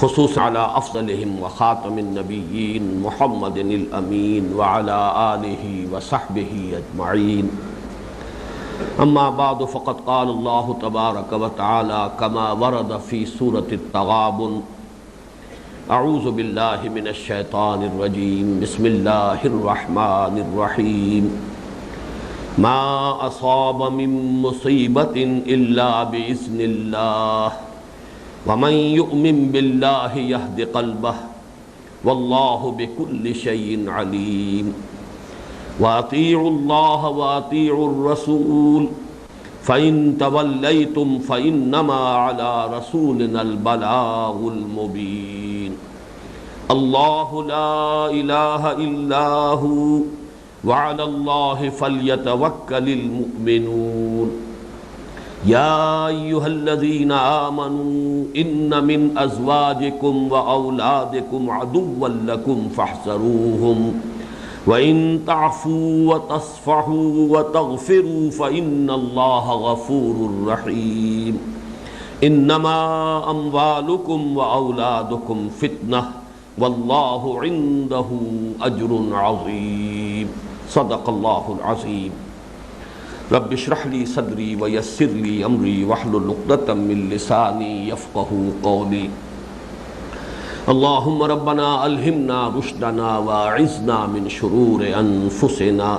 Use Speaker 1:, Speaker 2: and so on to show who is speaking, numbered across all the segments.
Speaker 1: خصوصا على افضلهم وخاتم النبيين محمد الامين وعلى آله وصحبه اجمعين. اما بعد فقد قال الله تبارك وتعالى كما ورد في سورة التغابن: اعوذ بالله من الشيطان الرجيم بسم الله الرحمن الرحيم. ما اصاب من مصيبة الا باذن الله ومن يؤمن بالله يهد قلبه والله بكل شيء عليم. وأطيعوا الله وأطيعوا الرسول فإن توليتم فإنما على رسولنا البلاغ المبين. الله لا إله إلا هو وعلى الله فليتوكل المؤمنون. يا أيها الذين آمنوا إن من أزواجكم وأولادكم عدوا لكم فاحذروهم وإن تعفوا وتصفحوا وتغفروا فإن الله غفور رحيم. إنما أموالكم وأولادكم فتنة والله عنده أجر عظيم. صدق الله العظيم. رب اشرح لي صدري ويسر لي امري واحلل عقدة من لساني يفقهوا قولي. اللهم ربنا الهمنا رشدنا واعذنا من شرور انفسنا.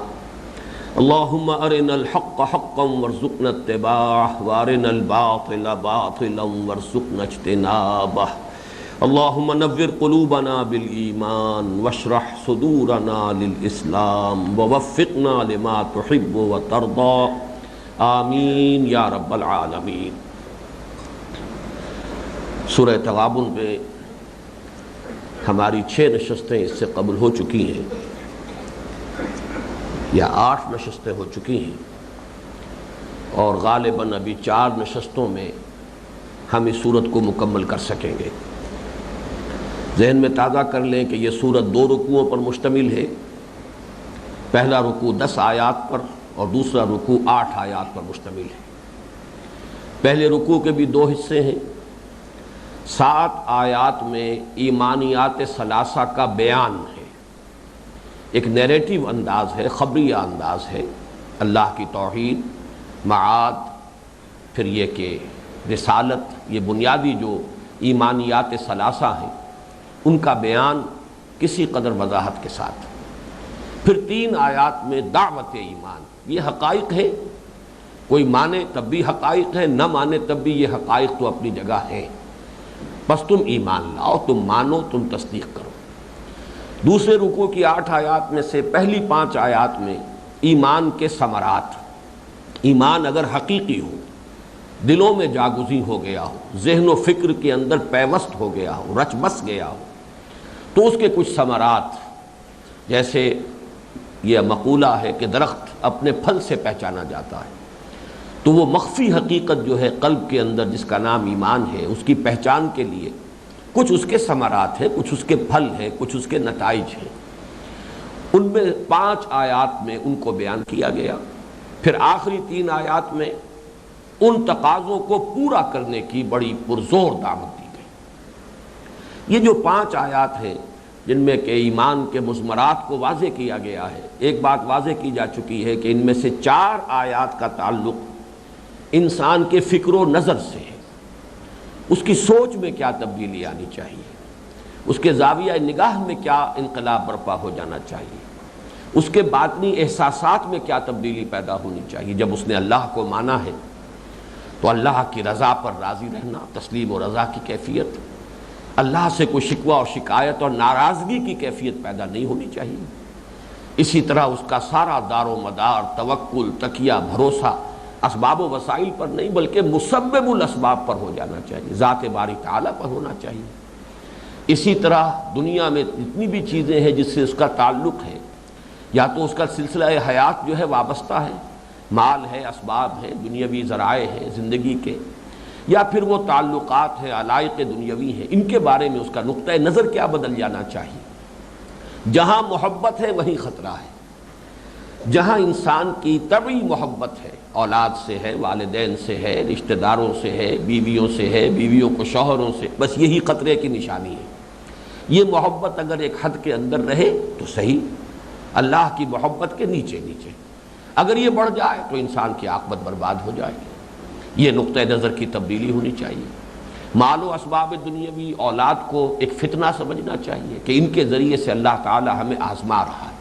Speaker 1: اللهم ارنا الحق حقا وارزقنا اتباعه وارنا الباطل باطلا وارزقنا اجتنابه. اللهم نور قلوبنا بالإيمان واشرح صدورنا للإسلام ووفقنا لما تحب وترضى آمین یا رب العالمین. سورہ تغابن پہ ہماری 6 نشستیں اس سے قبل ہو چکی ہیں یا 8 نشستیں ہو چکی ہیں اور غالباً ابھی 4 نشستوں میں ہم اس سورت کو مکمل کر سکیں گے. ذہن میں تازہ کر لیں کہ یہ سورت 2 رکوعوں پر مشتمل ہے. پہلا رکوع 10 آیات پر اور دوسرا رکوع 8 آیات پر مشتمل ہے. پہلے رکوع کے بھی 2 حصے ہیں. 7 آیات میں ایمانیات ثلاثہ کا بیان ہے. ایک نیریٹیو انداز ہے، خبریہ انداز ہے. اللہ کی توحید، معاد، پھر یہ کہ رسالت، یہ بنیادی جو ایمانیات ثلاثہ ہیں ان کا بیان کسی قدر وضاحت کے ساتھ. پھر 3 آیات میں دعوت ایمان. یہ حقائق ہے، کوئی مانے تب بھی حقائق ہے، نہ مانے تب بھی یہ حقائق تو اپنی جگہ ہیں. بس تم ایمان لاؤ، تم مانو، تم تصدیق کرو. دوسرے رکوع کی 8 آیات میں سے پہلی 5 آیات میں ایمان کے ثمرات. ایمان اگر حقیقی ہو، دلوں میں جاگزیں ہو گیا ہو، ذہن و فکر کے اندر پیوست ہو گیا ہو، رچ بس گیا ہو، تو اس کے کچھ ثمرات، جیسے یہ مقولہ ہے کہ درخت اپنے پھل سے پہچانا جاتا ہے، تو وہ مخفی حقیقت جو ہے قلب کے اندر جس کا نام ایمان ہے، اس کی پہچان کے لیے کچھ اس کے ثمرات ہیں، کچھ اس کے پھل ہیں، کچھ اس کے نتائج ہیں. ان میں 5 آیات میں ان کو بیان کیا گیا. پھر آخری 3 آیات میں ان تقاضوں کو پورا کرنے کی بڑی پرزور دعوت دی گئی. یہ جو 5 آیات ہیں جن میں کہ ایمان کے مضمرات کو واضح کیا گیا ہے، ایک بات واضح کی جا چکی ہے کہ ان میں سے 4 آیات کا تعلق انسان کے فکر و نظر سے ہے. اس کی سوچ میں کیا تبدیلی آنی چاہیے، اس کے زاویہ نگاہ میں کیا انقلاب برپا ہو جانا چاہیے، اس کے باطنی احساسات میں کیا تبدیلی پیدا ہونی چاہیے. جب اس نے اللہ کو مانا ہے تو اللہ کی رضا پر راضی رہنا، تسلیم و رضا کی کیفیت، اللہ سے کوئی شکوہ اور شکایت اور ناراضگی کی کیفیت پیدا نہیں ہونی چاہیے. اسی طرح اس کا سارا دار و مدار، توکل، تکیہ، بھروسہ اسباب و وسائل پر نہیں بلکہ مسبب الاسباب پر ہو جانا چاہیے، ذات باری تعالیٰ پر ہونا چاہیے. اسی طرح دنیا میں جتنی بھی چیزیں ہیں جس سے اس کا تعلق ہے، یا تو اس کا سلسلہ حیات جو ہے وابستہ ہے، مال ہے، اسباب ہے، دنیاوی ذرائع ہیں زندگی کے، یا پھر وہ تعلقات ہیں، علائق دنیاوی ہیں، ان کے بارے میں اس کا نقطہ نظر کیا بدل جانا چاہیے. جہاں محبت ہے وہیں خطرہ ہے. جہاں انسان کی طبعی محبت ہے، اولاد سے ہے، والدین سے ہے، رشتہ داروں سے ہے، بیویوں سے ہے، بیویوں کو شوہروں سے، بس یہی خطرے کی نشانی ہے۔ یہ محبت اگر ایک حد کے اندر رہے تو صحیح، اللہ کی محبت کے نیچے نیچے، اگر یہ بڑھ جائے تو انسان کی عاقبت برباد ہو جائے گی۔ یہ نقطہ نظر کی تبدیلی ہونی چاہیے۔ مال و اسباب دنیاوی، اولاد کو ایک فتنہ سمجھنا چاہیے کہ ان کے ذریعے سے اللہ تعالی ہمیں آزما رہا ہے۔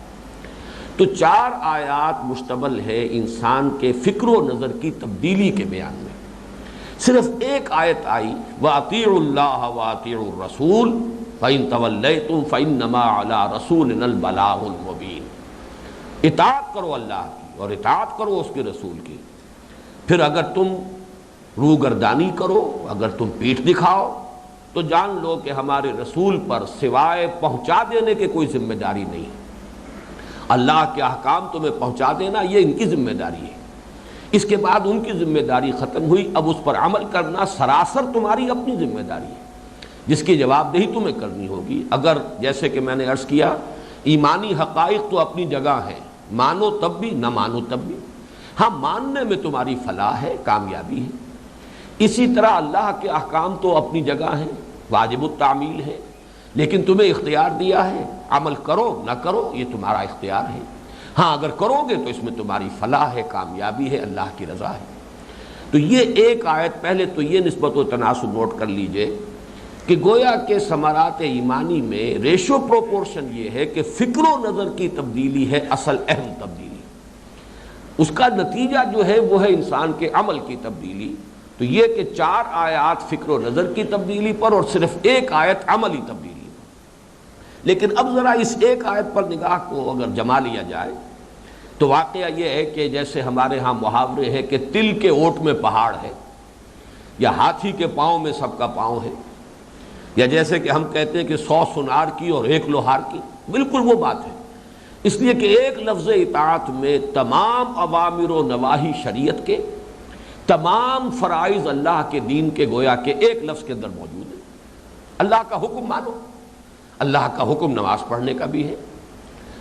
Speaker 1: تو 4 آیات مشتمل ہے انسان کے فکر و نظر کی تبدیلی کے بیان میں۔ صرف ایک آیت آئی وَأَطِيعُوا اللَّهَ وَأَطِيعُوا الرَّسُولَ فَإِن تَوَلَّيْتُمْ فَإِنَّمَا عَلَىٰ رَسُولِنَا الْبَلَاغُ الْمُبِينُ، اطاعت کرو اللہ کی اور اطاعت کرو اس کے رسول کی، پھر اگر تم روگردانی کرو، اگر تم پیٹھ دکھاؤ تو جان لو کہ ہمارے رسول پر سوائے پہنچا دینے کے کوئی ذمہ داری نہیں ہے۔ اللہ کے احکام تمہیں پہنچا دینا یہ ان کی ذمہ داری ہے، اس کے بعد ان کی ذمہ داری ختم ہوئی، اب اس پر عمل کرنا سراسر تمہاری اپنی ذمہ داری ہے جس کی جواب دہی تمہیں کرنی ہوگی۔ اگر جیسے کہ میں نے عرض کیا ایمانی حقائق تو اپنی جگہ ہیں، مانو تب بھی نہ مانو تب بھی، ہاں ماننے میں تمہاری فلاح ہے، کامیابی ہے۔ اسی طرح اللہ کے احکام تو اپنی جگہ ہیں، واجب التعمیل ہے، لیکن تمہیں اختیار دیا ہے، عمل کرو نہ کرو یہ تمہارا اختیار ہے۔ ہاں اگر کرو گے تو اس میں تمہاری فلاح ہے، کامیابی ہے، اللہ کی رضا ہے۔ تو یہ ایک آیت، پہلے تو یہ نسبت و تناسب نوٹ کر لیجئے کہ گویا کہ ثمرات ایمانی میں ریشو پروپورشن یہ ہے کہ فکر و نظر کی تبدیلی ہے اصل اہم تبدیلی، اس کا نتیجہ جو ہے وہ ہے انسان کے عمل کی تبدیلی۔ تو یہ کہ 4 آیات فکر و نظر کی تبدیلی پر اور صرف ایک آیت عملی تبدیلی پر۔ لیکن اب ذرا اس ایک آیت پر نگاہ کو اگر جما لیا جائے تو واقعہ یہ ہے کہ جیسے ہمارے ہاں محاورے ہے کہ تل کے اوٹ میں پہاڑ ہے، یا ہاتھی کے پاؤں میں سب کا پاؤں ہے، یا جیسے کہ ہم کہتے ہیں کہ 100 سنار کی اور 1 لوہار کی، بالکل وہ بات ہے۔ اس لیے کہ ایک لفظ اطاعت میں تمام اوامر و نواہی شریعت کے، تمام فرائض اللہ کے دین کے گویا کہ ایک لفظ کے اندر موجود ہے۔ اللہ کا حکم مانو، اللہ کا حکم نماز پڑھنے کا بھی ہے،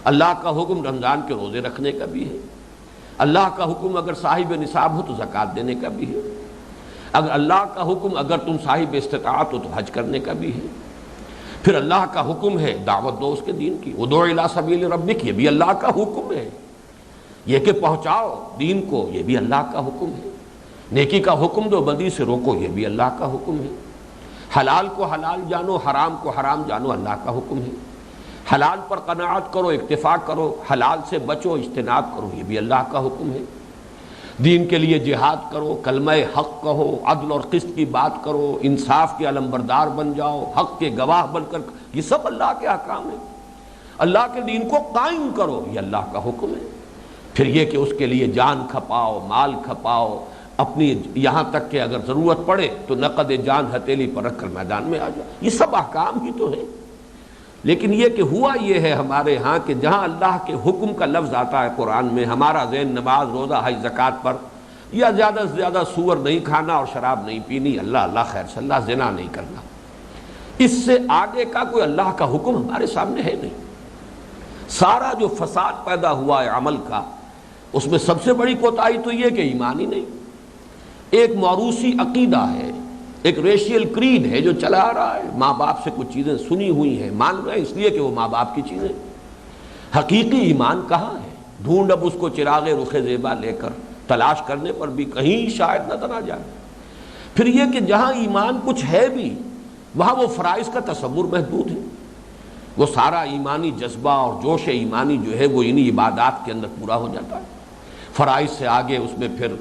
Speaker 1: اللہ کا حکم رمضان کے روزے رکھنے کا بھی ہے، اللہ کا حکم اگر صاحب نصاب ہو تو زکوٰۃ دینے کا بھی ہے، اگر اللہ کا حکم اگر تم صاحب استطاعت ہو تو حج کرنے کا بھی ہے، پھر اللہ کا حکم ہے دعوت دو اس کے دین کی، ادعو الی سبیل ربک، یہ بھی اللہ کا حکم ہے، یہ کہ پہنچاؤ دین کو یہ بھی اللہ کا حکم ہے، نیکی کا حکم دو بدی سے روکو یہ بھی اللہ کا حکم ہے، حلال کو حلال جانو حرام کو حرام جانو اللہ کا حکم ہے، حلال پر قناعت کرو اکتفا کرو، حلال سے بچو اجتناب کرو یہ بھی اللہ کا حکم ہے، دین کے لیے جہاد کرو، کلمہ حق کہو، عدل اور قسط کی بات کرو، انصاف کے علمبردار بن جاؤ، حق کے گواہ بن کر، یہ سب اللہ کے احکام ہیں۔ اللہ کے دین کو قائم کرو یہ اللہ کا حکم ہے، پھر یہ کہ اس کے لیے جان کھپاؤ، مال کھپاؤ، اپنی یہاں تک کہ اگر ضرورت پڑے تو نقد جان ہتھیلی پر رکھ کر میدان میں آ جاؤ، یہ سب احکام ہی تو ہیں۔ لیکن یہ کہ ہوا یہ ہے ہمارے ہاں کہ جہاں اللہ کے حکم کا لفظ آتا ہے قرآن میں، ہمارا ذہن نماز روزہ حج زکوٰۃ پر، یا زیادہ سے زیادہ سور نہیں کھانا اور شراب نہیں پینی، اللہ اللہ خیر صلی اللہ، زنا نہیں کرنا، اس سے آگے کا کوئی اللہ کا حکم ہمارے سامنے ہے نہیں۔ سارا جو فساد پیدا ہوا ہے عمل کا، اس میں سب سے بڑی کوتاہی تو یہ کہ ایمان ہی نہیں، ایک موروثی عقیدہ ہے، ایک ریشیل کریڈ ہے جو چلا آ رہا ہے، ماں باپ سے کچھ چیزیں سنی ہوئی ہیں، مان رہے ہیں اس لیے کہ وہ ماں باپ کی چیزیں، حقیقی ایمان کہاں ہے؟ ڈھونڈ اب اس کو چراغ رخ زیبا لے کر، تلاش کرنے پر بھی کہیں شاید نظر آ جائے۔ پھر یہ کہ جہاں ایمان کچھ ہے بھی وہاں وہ فرائض کا تصور محدود ہے، وہ سارا ایمانی جذبہ اور جوش ایمانی جو ہے وہ انہی عبادات کے اندر پورا ہو جاتا ہے۔ فرائض سے آگے اس میں پھر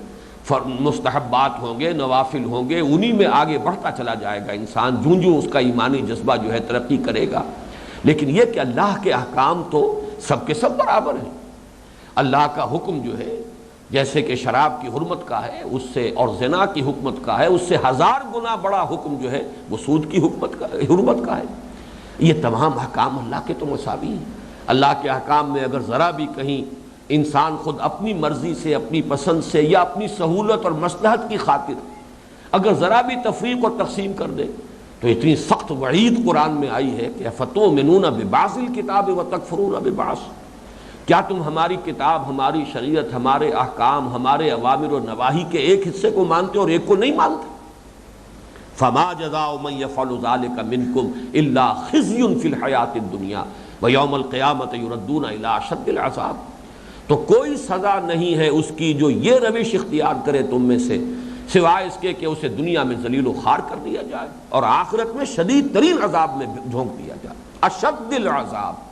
Speaker 1: مستحبات ہوں گے، نوافل ہوں گے، انہی میں آگے بڑھتا چلا جائے گا انسان، جوں اس کا ایمانی جذبہ جو ہے ترقی کرے گا۔ لیکن یہ کہ اللہ کے احکام تو سب کے سب برابر ہیں۔ اللہ کا حکم جو ہے جیسے کہ شراب کی حرمت کا ہے اس سے، اور زنا کی حکمت کا ہے اس سے 1000 گنا بڑا حکم جو ہے وہ سود کی حرمت کا ہے۔ یہ تمام احکام اللہ کے تو مساوی ہیں۔ اللہ کے احکام میں اگر ذرا بھی کہیں انسان خود اپنی مرضی سے، اپنی پسند سے یا اپنی سہولت اور مصلحت کی خاطر اگر ذرا بھی تفریق اور تقسیم کر دے تو اتنی سخت وعید قرآن میں آئی ہے کہ افتؤمنون ببعض الکتاب وتکفرون ببعض، کیا تم ہماری کتاب، ہماری شریعت، ہمارے احکام، ہمارے اوامر و نواہی کے ایک حصے کو مانتے اور ایک کو نہیں مانتے؟ فما جزاء من يفعل ذلك منكم الا خزي في الحیات الدنیا ویوم القیامۃ یردون الی اشد العذاب۔ تو کوئی سزا نہیں ہے اس کی جو یہ روش اختیار کرے تم میں سے، سوائے اس کے کہ اسے دنیا میں ذلیل و خوار کر دیا جائے اور آخرت میں شدید ترین عذاب میں جھونک دیا جائے، اشد العذاب۔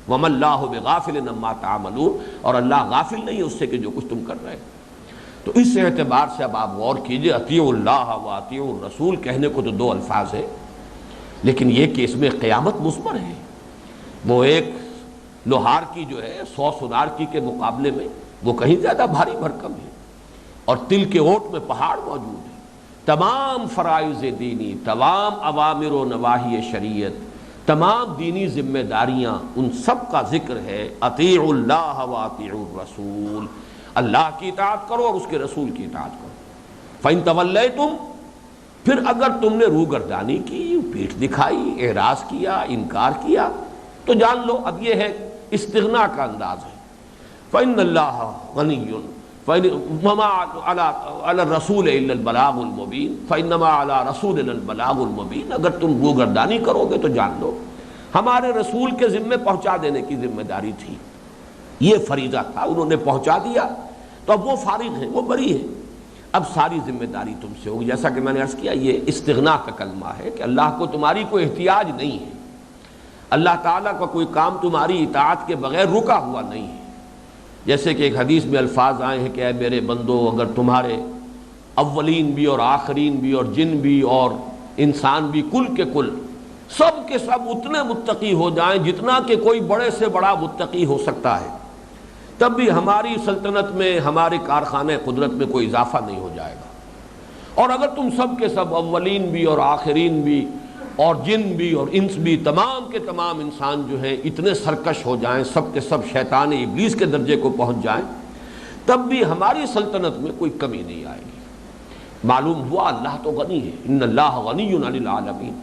Speaker 1: وما اللہ بغافل عما تعملون، اور اللہ غافل نہیں ہے اس سے کہ جو کچھ تم کر رہے ہیں۔ تو اس اعتبار سے اب آپ غور کیجئے، اطیعوا اللہ و اطیعوا الرسول کہنے کو تو دو الفاظ ہیں، لیکن یہ کہ اس میں قیامت مضمر ہے۔ وہ ایک لوہار کی جو ہے 100 سونار کی کے مقابلے میں وہ کہیں زیادہ بھاری بھرکم ہے، اور تل کے اوٹ میں پہاڑ موجود ہے۔ تمام فرائض دینی، تمام اوامر و نواہی شریعت، تمام دینی ذمہ داریاں، ان سب کا ذکر ہے اطیعوا اللہ و اطیعوا الرسول، اللہ کی اطاعت کرو اور اس کے رسول کی اطاعت کرو۔ فَإِن تَوَلَّيْتُمْ، پھر اگر تم نے روگردانی کی، پیٹھ دکھائی، اعراض کیا، انکار کیا، تو جان لو اب یہ ہے استغنا کا انداز ہے۔ فَإِنَّ اللَّهَ غَنِيٌّ وَمَا عَلَى الرَّسُولِ إِلَّا الْبَلَاغُ الْمُبِينُ فَإِنَّمَا عَلَى رَسُولِنَا الْبَلَاغُ الْمُبِينُ، اگر تم روگردانی کرو گے تو جان لو ہمارے رسول کے ذمے پہنچا دینے کی ذمہ داری تھی، یہ فریضہ تھا، انہوں نے پہنچا دیا تو اب وہ فارغ ہیں، وہ بری ہیں، اب ساری ذمہ داری تم سے ہوگی۔ جیسا کہ میں نے عرض کیا، یہ استغنا کا کلمہ ہے کہ اللہ کو تمہاری کوئی احتیاج نہیں ہے، اللہ تعالیٰ کا کوئی کام تمہاری اطاعت کے بغیر رکا ہوا نہیں ہے۔ جیسے کہ ایک حدیث میں الفاظ آئے ہیں کہ اے میرے بندو، اگر تمہارے اولین بھی اور آخرین بھی اور جن بھی اور انسان بھی کل کے کل سب کے سب اتنے متقی ہو جائیں جتنا کہ کوئی بڑے سے بڑا متقی ہو سکتا ہے، تب بھی ہماری سلطنت میں، ہمارے کارخانے قدرت میں کوئی اضافہ نہیں ہو جائے گا۔ اور اگر تم سب کے سب اولین بھی اور آخرین بھی اور جن بھی اور انس بھی، تمام کے تمام انسان جو ہیں اتنے سرکش ہو جائیں، سب کے سب شیطان ابلیس کے درجے کو پہنچ جائیں، تب بھی ہماری سلطنت میں کوئی کمی نہیں آئے گی۔ معلوم ہوا اللہ تو غنی ہے، ان اللہ غنی عن العالمین،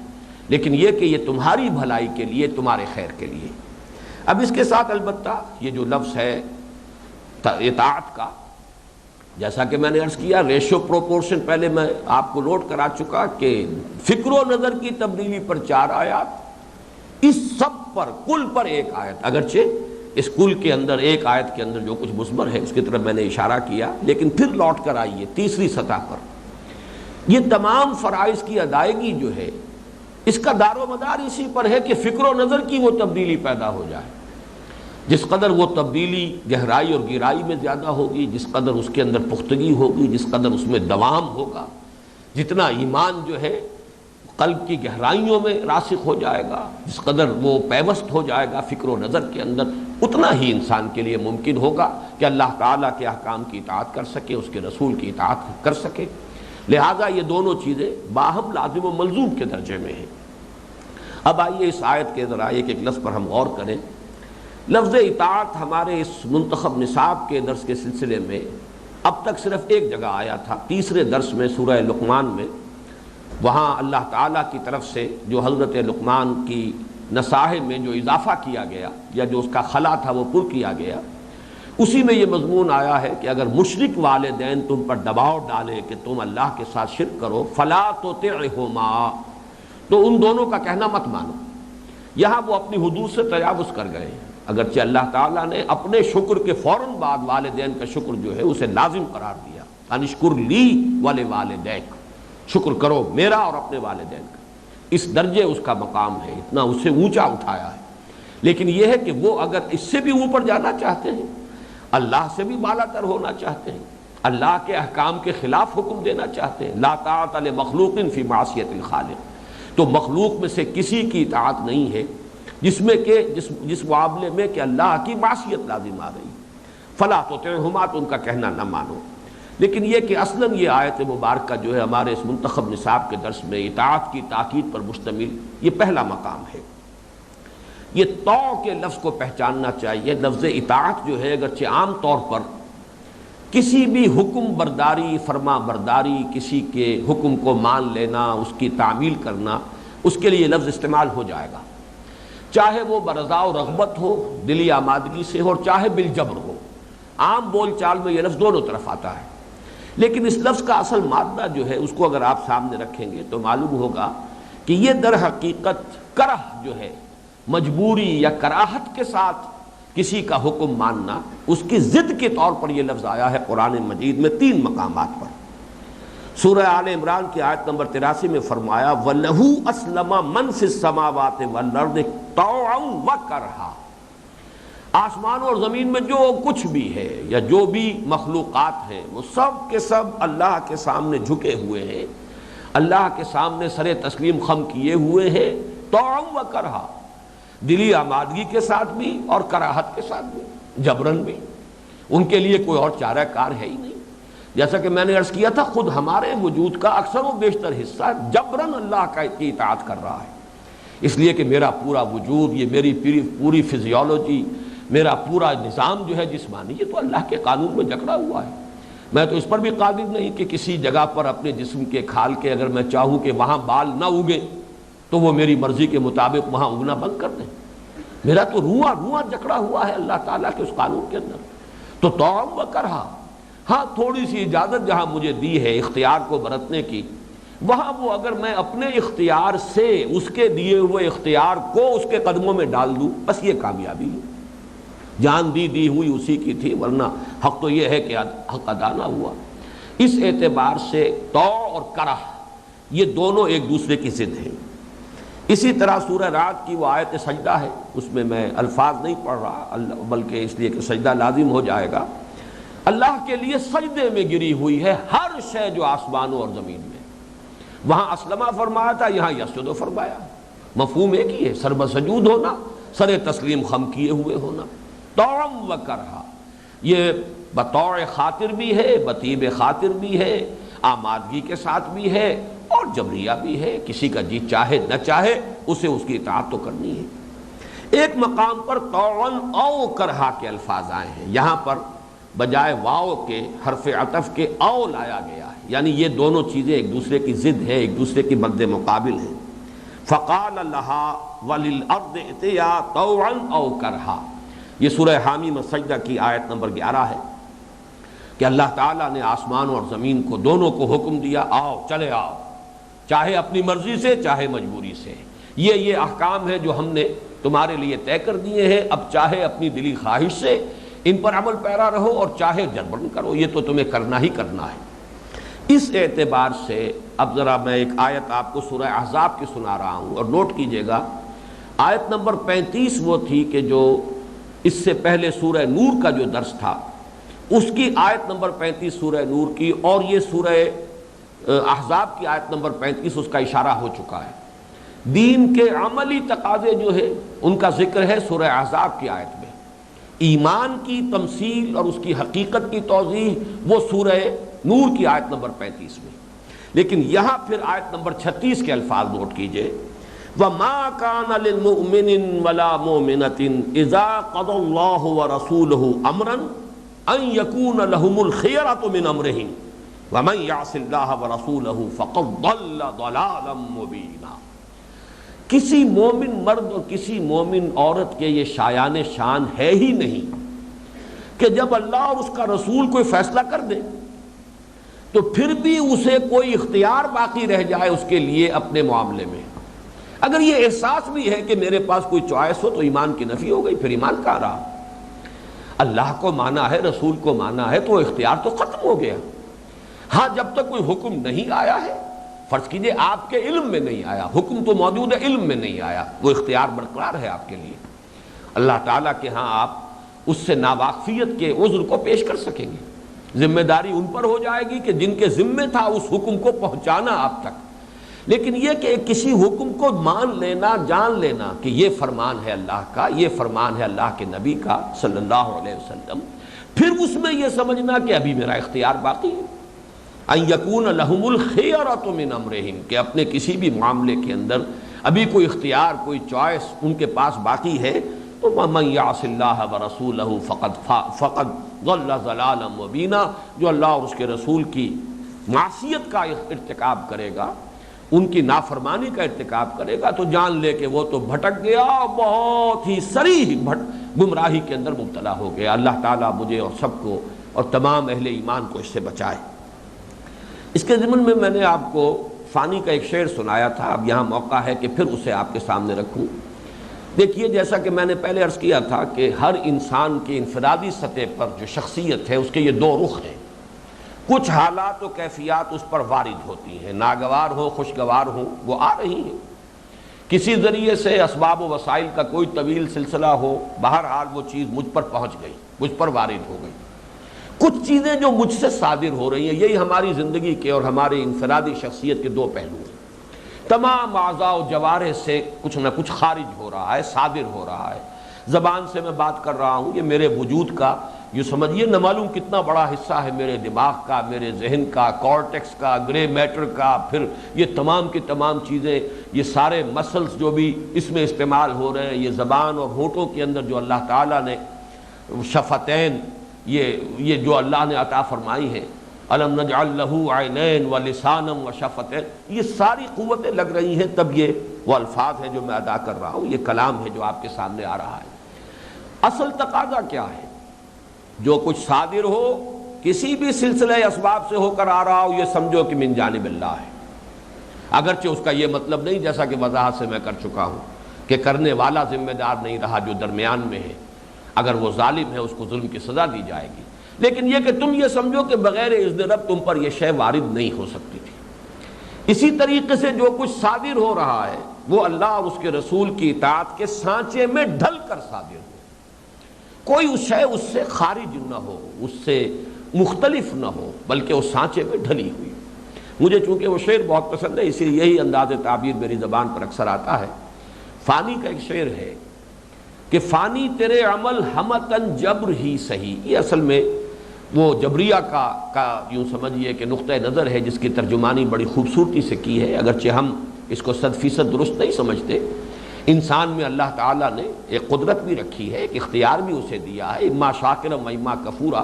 Speaker 1: لیکن یہ کہ یہ تمہاری بھلائی کے لیے، تمہارے خیر کے لیے۔ اب اس کے ساتھ البتہ یہ جو لفظ ہے اطاعت کا، جیسا کہ میں نے عرض کیا، ریشو پروپورشن پہلے میں آپ کو نوٹ کرا چکا کہ فکر و نظر کی تبدیلی پر 4 آیات، اس سب پر کل پر 1 آیت، اگرچہ اس کل کے اندر 1 آیت کے اندر جو کچھ مثمر ہے اس کی طرف میں نے اشارہ کیا، لیکن پھر لوٹ کر آئیے تیسری سطح پر۔ یہ تمام فرائض کی ادائیگی جو ہے اس کا دار و مدار اسی پر ہے کہ فکر و نظر کی وہ تبدیلی پیدا ہو جائے۔ جس قدر وہ تبدیلی گہرائی اور گہرائی میں زیادہ ہوگی، جس قدر اس کے اندر پختگی ہوگی، جس قدر اس میں دوام ہوگا، جتنا ایمان جو ہے قلب کی گہرائیوں میں راسخ ہو جائے گا، جس قدر وہ پیوست ہو جائے گا فکر و نظر کے اندر، اتنا ہی انسان کے لیے ممکن ہوگا کہ اللہ تعالیٰ کے احکام کی اطاعت کر سکے، اس کے رسول کی اطاعت کر سکے۔ لہذا یہ دونوں چیزیں باہم لازم و ملزوم کے درجے میں ہیں۔ اب آئیے اس آیت کے ذرا ایک لفظ پر ہم غور کریں۔ لفظ اطاعت ہمارے اس منتخب نصاب کے درس کے سلسلے میں اب تک صرف ایک جگہ آیا تھا، تیسرے درس میں سورہ لقمان میں، وہاں اللہ تعالیٰ کی طرف سے جو حضرت لقمان کی نصاحت میں جو اضافہ کیا گیا یا جو اس کا خلا تھا وہ پر کیا گیا، اسی میں یہ مضمون آیا ہے کہ اگر مشرک والدین تم پر دباؤ ڈالے کہ تم اللہ کے ساتھ شرک کرو، فلا تطعہما، تو ان دونوں کا کہنا مت مانو۔ یہاں وہ اپنی حدود سے تجاوز کر گئے ہیں، اگرچہ اللہ تعالیٰ نے اپنے شکر کے فوراً بعد والدین کا شکر جو ہے اسے لازم قرار دیا، انشکر لی ولوالدیک، شکر کرو میرا اور اپنے والدین کا، اس درجے اس کا مقام ہے، اتنا اسے اونچا اٹھایا ہے۔ لیکن یہ ہے کہ وہ اگر اس سے بھی اوپر جانا چاہتے ہیں، اللہ سے بھی بالا تر ہونا چاہتے ہیں، اللہ کے احکام کے خلاف حکم دینا چاہتے ہیں، لا طاعۃ لمخلوق فی معصیۃ الخالق، تو مخلوق میں سے کسی کی اطاعت نہیں ہے جس میں کہ جس معاملے میں کہ اللہ کی معصیت لازم آ رہی، فلا تطعہما، تو ان کا کہنا نہ مانو۔ لیکن یہ کہ اصلاً یہ آیت مبارکہ جو ہے ہمارے اس منتخب نصاب کے درس میں اطاعت کی تاکید پر مشتمل، یہ پہلا مقام ہے۔ یہ تو کے لفظ کو پہچاننا چاہیے۔ لفظ اطاعت جو ہے اگرچہ عام طور پر کسی بھی حکم برداری، فرما برداری، کسی کے حکم کو مان لینا، اس کی تعمیل کرنا، اس کے لیے یہ لفظ استعمال ہو جائے گا، چاہے وہ برضا و رغبت ہو، دلی آمادگی سے ہو، اور چاہے بالجبر ہو۔ عام بول چال میں یہ لفظ دونوں طرف آتا ہے، لیکن اس لفظ کا اصل مادہ جو ہے اس کو اگر آپ سامنے رکھیں گے تو معلوم ہوگا کہ یہ در حقیقت کرہ جو ہے، مجبوری یا کراہت کے ساتھ کسی کا حکم ماننا، اس کی ضد کے طور پر یہ لفظ آیا ہے قرآن مجید میں 3 مقامات پر۔ سورہ آل عمران کی آیت نمبر 83 میں فرمایا وَلَهُ أَسْلَمَ مَنْ فِي السَّمَاوَاتِ وَالْأَرْضِ طَوْعًا وَكَرْهًا، آسمان اور زمین میں جو کچھ بھی ہے یا جو بھی مخلوقات ہیں وہ سب کے سب اللہ کے سامنے جھکے ہوئے ہیں، اللہ کے سامنے سر تسلیم خم کیے ہوئے ہیں، طوعاً وکرہا، دلی آمادگی کے ساتھ بھی اور کراہت کے ساتھ بھی، جبرن بھی، ان کے لیے کوئی اور چارہ کار ہے ہی نہیں۔ جیسا کہ میں نے عرض کیا تھا، خود ہمارے وجود کا اکثر و بیشتر حصہ جبرن اللہ کی اطاعت کر رہا ہے، اس لیے کہ میرا پورا وجود، یہ میری پوری فزیولوجی، میرا پورا نظام جو ہے جسمانی، یہ تو اللہ کے قانون میں جکڑا ہوا ہے۔ میں تو اس پر بھی قادر نہیں کہ کسی جگہ پر اپنے جسم کے کھال کے اگر میں چاہوں کہ وہاں بال نہ اگے تو وہ میری مرضی کے مطابق وہاں اگنا بند کر دیں۔ میرا تو روح جکڑا ہوا ہے اللہ تعالیٰ کے اس قانون کے اندر۔ تو طوعاً وکرہا، ہاں تھوڑی سی اجازت جہاں مجھے دی ہے اختیار کو برتنے کی، وہاں وہ اگر میں اپنے اختیار سے اس کے دیے ہوئے اختیار کو اس کے قدموں میں ڈال دوں، بس یہ کامیابی ہے۔ جان دی ہوئی اسی کی تھی، ورنہ حق تو یہ ہے کہ حق ادا نہ ہوا۔ اس اعتبار سے طوع اور کرہ یہ دونوں ایک دوسرے کی ضد ہیں۔ اسی طرح سورہ رعد کی وہ آیت سجدہ ہے، اس میں میں الفاظ نہیں پڑھ رہا بلکہ اس لیے کہ سجدہ لازم ہو جائے گا۔ اللہ کے لیے سجدے میں گری ہوئی ہے ہر شے جو آسمانوں اور زمین میں، وہاں اسلمہ فرمایا تھا، یہاں یسجد فرمایا، مفہوم ایک ہی ہے، سر بسجود ہونا، سر تسلیم خم کیے ہوئے ہونا۔ طوعاً وکرہا، یہ بطوع خاطر بھی ہے، بطیب خاطر بھی ہے، آمادگی کے ساتھ بھی ہے اور جبریہ بھی ہے، کسی کا جی چاہے نہ چاہے اسے اس کی اطاعت تو کرنی ہے۔ ایک مقام پر طوعاً او کرہا کے الفاظ آئے ہیں، یہاں پر بجائے واو کے حرف عطف کے او لایا گیا ہے، یعنی یہ دونوں چیزیں ایک دوسرے کی ضد ہیں، ایک دوسرے کی مد مقابل ہیں۔ فقال لها وللارض ائتیا طوعا او کرہا، یہ سورہ حامیم سجدہ کی آیت نمبر 11 ہے کہ اللہ تعالیٰ نے آسمان اور زمین کو دونوں کو حکم دیا، آؤ چلے آؤ، چاہے اپنی مرضی سے چاہے مجبوری سے، یہ احکام ہیں جو ہم نے تمہارے لیے طے کر دیے ہیں، اب چاہے اپنی دلی خواہش سے ان پر عمل پیرا رہو اور چاہے جبرن کرو، یہ تو تمہیں کرنا ہی کرنا ہے۔ اس اعتبار سے اب ذرا میں ایک آیت آپ کو سورہ احزاب کی سنا رہا ہوں، اور نوٹ کیجئے گا آیت نمبر 35 وہ تھی کہ جو اس سے پہلے سورہ نور کا جو درس تھا اس کی آیت نمبر 35 سورہ نور کی، اور یہ سورہ احزاب کی آیت نمبر 35 اس کا اشارہ ہو چکا ہے۔ دین کے عملی تقاضے جو ہے ان کا ذکر ہے سورہ احزاب کی آیت میں، ایمان کی تمثیل اور اس کی حقیقت کی توضیح وہ سورہ نور کی آیت نمبر 35 میں، لیکن یہاں پھر آیت نمبر 36 کے الفاظ نوٹ کیجئے، وَمَا كَانَ لِلْمُؤْمِنٍ وَلَا مُؤْمِنَةٍ إِذَا قَضَى اللَّهُ وَرَسُولُهُ أَمْرًا أَن يَكُونَ لَهُمُ الْخِيَرَةُ مِنْ أَمْرِهِمْ وَمَن يَعْصِ اللَّهَ وَرَسُولَهُ فَقَدْ ضَلَّ ضَلَالًا مُبِينًا۔ کسی مومن مرد اور کسی مومن عورت کے یہ شایان شان ہے ہی نہیں کہ جب اللہ اور اس کا رسول کوئی فیصلہ کر دے تو پھر بھی اسے کوئی اختیار باقی رہ جائے اس کے لیے اپنے معاملے میں۔ اگر یہ احساس بھی ہے کہ میرے پاس کوئی چوائس ہو تو ایمان کی نفی ہو گئی، پھر ایمان کہاں رہا؟ اللہ کو مانا ہے، رسول کو مانا ہے تو اختیار تو ختم ہو گیا۔ ہاں جب تک کوئی حکم نہیں آیا ہے، فرض کیجئے آپ کے علم میں نہیں آیا، حکم تو موجود ہے، علم میں نہیں آیا، وہ اختیار برقرار ہے آپ کے لیے۔ اللہ تعالیٰ کے ہاں آپ اس سے ناواقفیت کے عذر کو پیش کر سکیں گے، ذمہ داری ان پر ہو جائے گی کہ جن کے ذمے تھا اس حکم کو پہنچانا آپ تک۔ لیکن یہ کہ کسی حکم کو مان لینا، جان لینا کہ یہ فرمان ہے اللہ کا، یہ فرمان ہے اللہ کے نبی کا صلی اللہ علیہ وسلم، پھر اس میں یہ سمجھنا کہ ابھی میرا اختیار باقی ہے، ان یکون لہم الخیرۃ من امرہم، کہ اپنے کسی بھی معاملے کے اندر ابھی کوئی اختیار، کوئی چوائس ان کے پاس باقی ہے، تو ومن یعص اللہ ورسولہ فقد ضل ضلالا مبینا، جو اللہ اور اس کے رسول کی معصیت کا ارتکاب کرے گا ان کی نافرمانی کا ارتکاب کرے گا تو جان لے کہ وہ تو بھٹک گیا، بہت ہی صریح گمراہی کے اندر مبتلا ہو گیا۔ اللہ تعالیٰ مجھے اور سب کو اور تمام اہل ایمان کو اس سے بچائے۔ اس کے ضمن میں نے آپ کو فانی کا ایک شعر سنایا تھا، اب یہاں موقع ہے کہ پھر اسے آپ کے سامنے رکھوں۔ دیکھیے، جیسا کہ میں نے پہلے عرض کیا تھا کہ ہر انسان کی انفرادی سطح پر جو شخصیت ہے اس کے یہ دو رخ ہیں۔ کچھ حالات و کیفیات اس پر وارد ہوتی ہیں، ناگوار ہو خوشگوار ہو، وہ آ رہی ہیں۔ کسی ذریعے سے اسباب و وسائل کا کوئی طویل سلسلہ ہو، بہرحال وہ چیز مجھ پر پہنچ گئی، مجھ پر وارد ہو گئی۔ کچھ چیزیں جو مجھ سے صادر ہو رہی ہیں، یہی ہماری زندگی کے اور ہماری انفرادی شخصیت کے دو پہلو ہیں۔ تمام اعضاء و جوارح سے کچھ نہ کچھ خارج ہو رہا ہے، صادر ہو رہا ہے۔ زبان سے میں بات کر رہا ہوں، یہ میرے وجود کا یہ سمجھیے نہ معلوم کتنا بڑا حصہ ہے، میرے دماغ کا، میرے ذہن کا، کارٹیکس کا، گرے میٹر کا، پھر یہ تمام کی تمام چیزیں، یہ سارے مسلز جو بھی اس میں استعمال ہو رہے ہیں، یہ زبان اور ہونٹوں کے اندر جو اللہ تعالیٰ نے شفتین، یہ جو اللہ نے عطا فرمائی ہے، الم نجعل لہ عینین ولسانا وشفتین، یہ ساری قوتیں لگ رہی ہیں، تب یہ وہ الفاظ ہیں جو میں ادا کر رہا ہوں، یہ کلام ہے جو آپ کے سامنے آ رہا ہے۔ اصل تقاضا کیا ہے؟ جو کچھ صادر ہو، کسی بھی سلسلہ اسباب سے ہو کر آ رہا ہو، یہ سمجھو کہ من جانب اللہ ہے۔ اگرچہ اس کا یہ مطلب نہیں، جیسا کہ وضاحت سے میں کر چکا ہوں، کہ کرنے والا ذمہ دار نہیں رہا، جو درمیان میں ہے، اگر وہ ظالم ہے اس کو ظلم کی سزا دی جائے گی، لیکن یہ کہ تم یہ سمجھو کہ بغیر اذن رب تم پر یہ شے وارد نہیں ہو سکتی تھی۔ اسی طریقے سے جو کچھ صادر ہو رہا ہے وہ اللہ اور اس کے رسول کی اطاعت کے سانچے میں ڈھل کر صادر ہو، کوئی اس شے اس سے خارج نہ ہو، اس سے مختلف نہ ہو، بلکہ اس سانچے میں ڈھلی ہوئی۔ مجھے چونکہ وہ شعر بہت پسند ہے، اسی لیے یہی انداز تعبیر میری زبان پر اکثر آتا ہے۔ فانی کا ایک شعر ہے کہ فانی تیرے عمل ہمتن جبر ہی سہی، یہ اصل میں وہ جبریہ کا یوں سمجھیے کہ نقطہ نظر ہے، جس کی ترجمانی بڑی خوبصورتی سے کی ہے، اگرچہ ہم اس کو 100% درست نہیں سمجھتے۔ انسان میں اللہ تعالیٰ نے ایک قدرت بھی رکھی ہے، ایک اختیار بھی اسے دیا ہے، اما شاکرا و اما کفورا،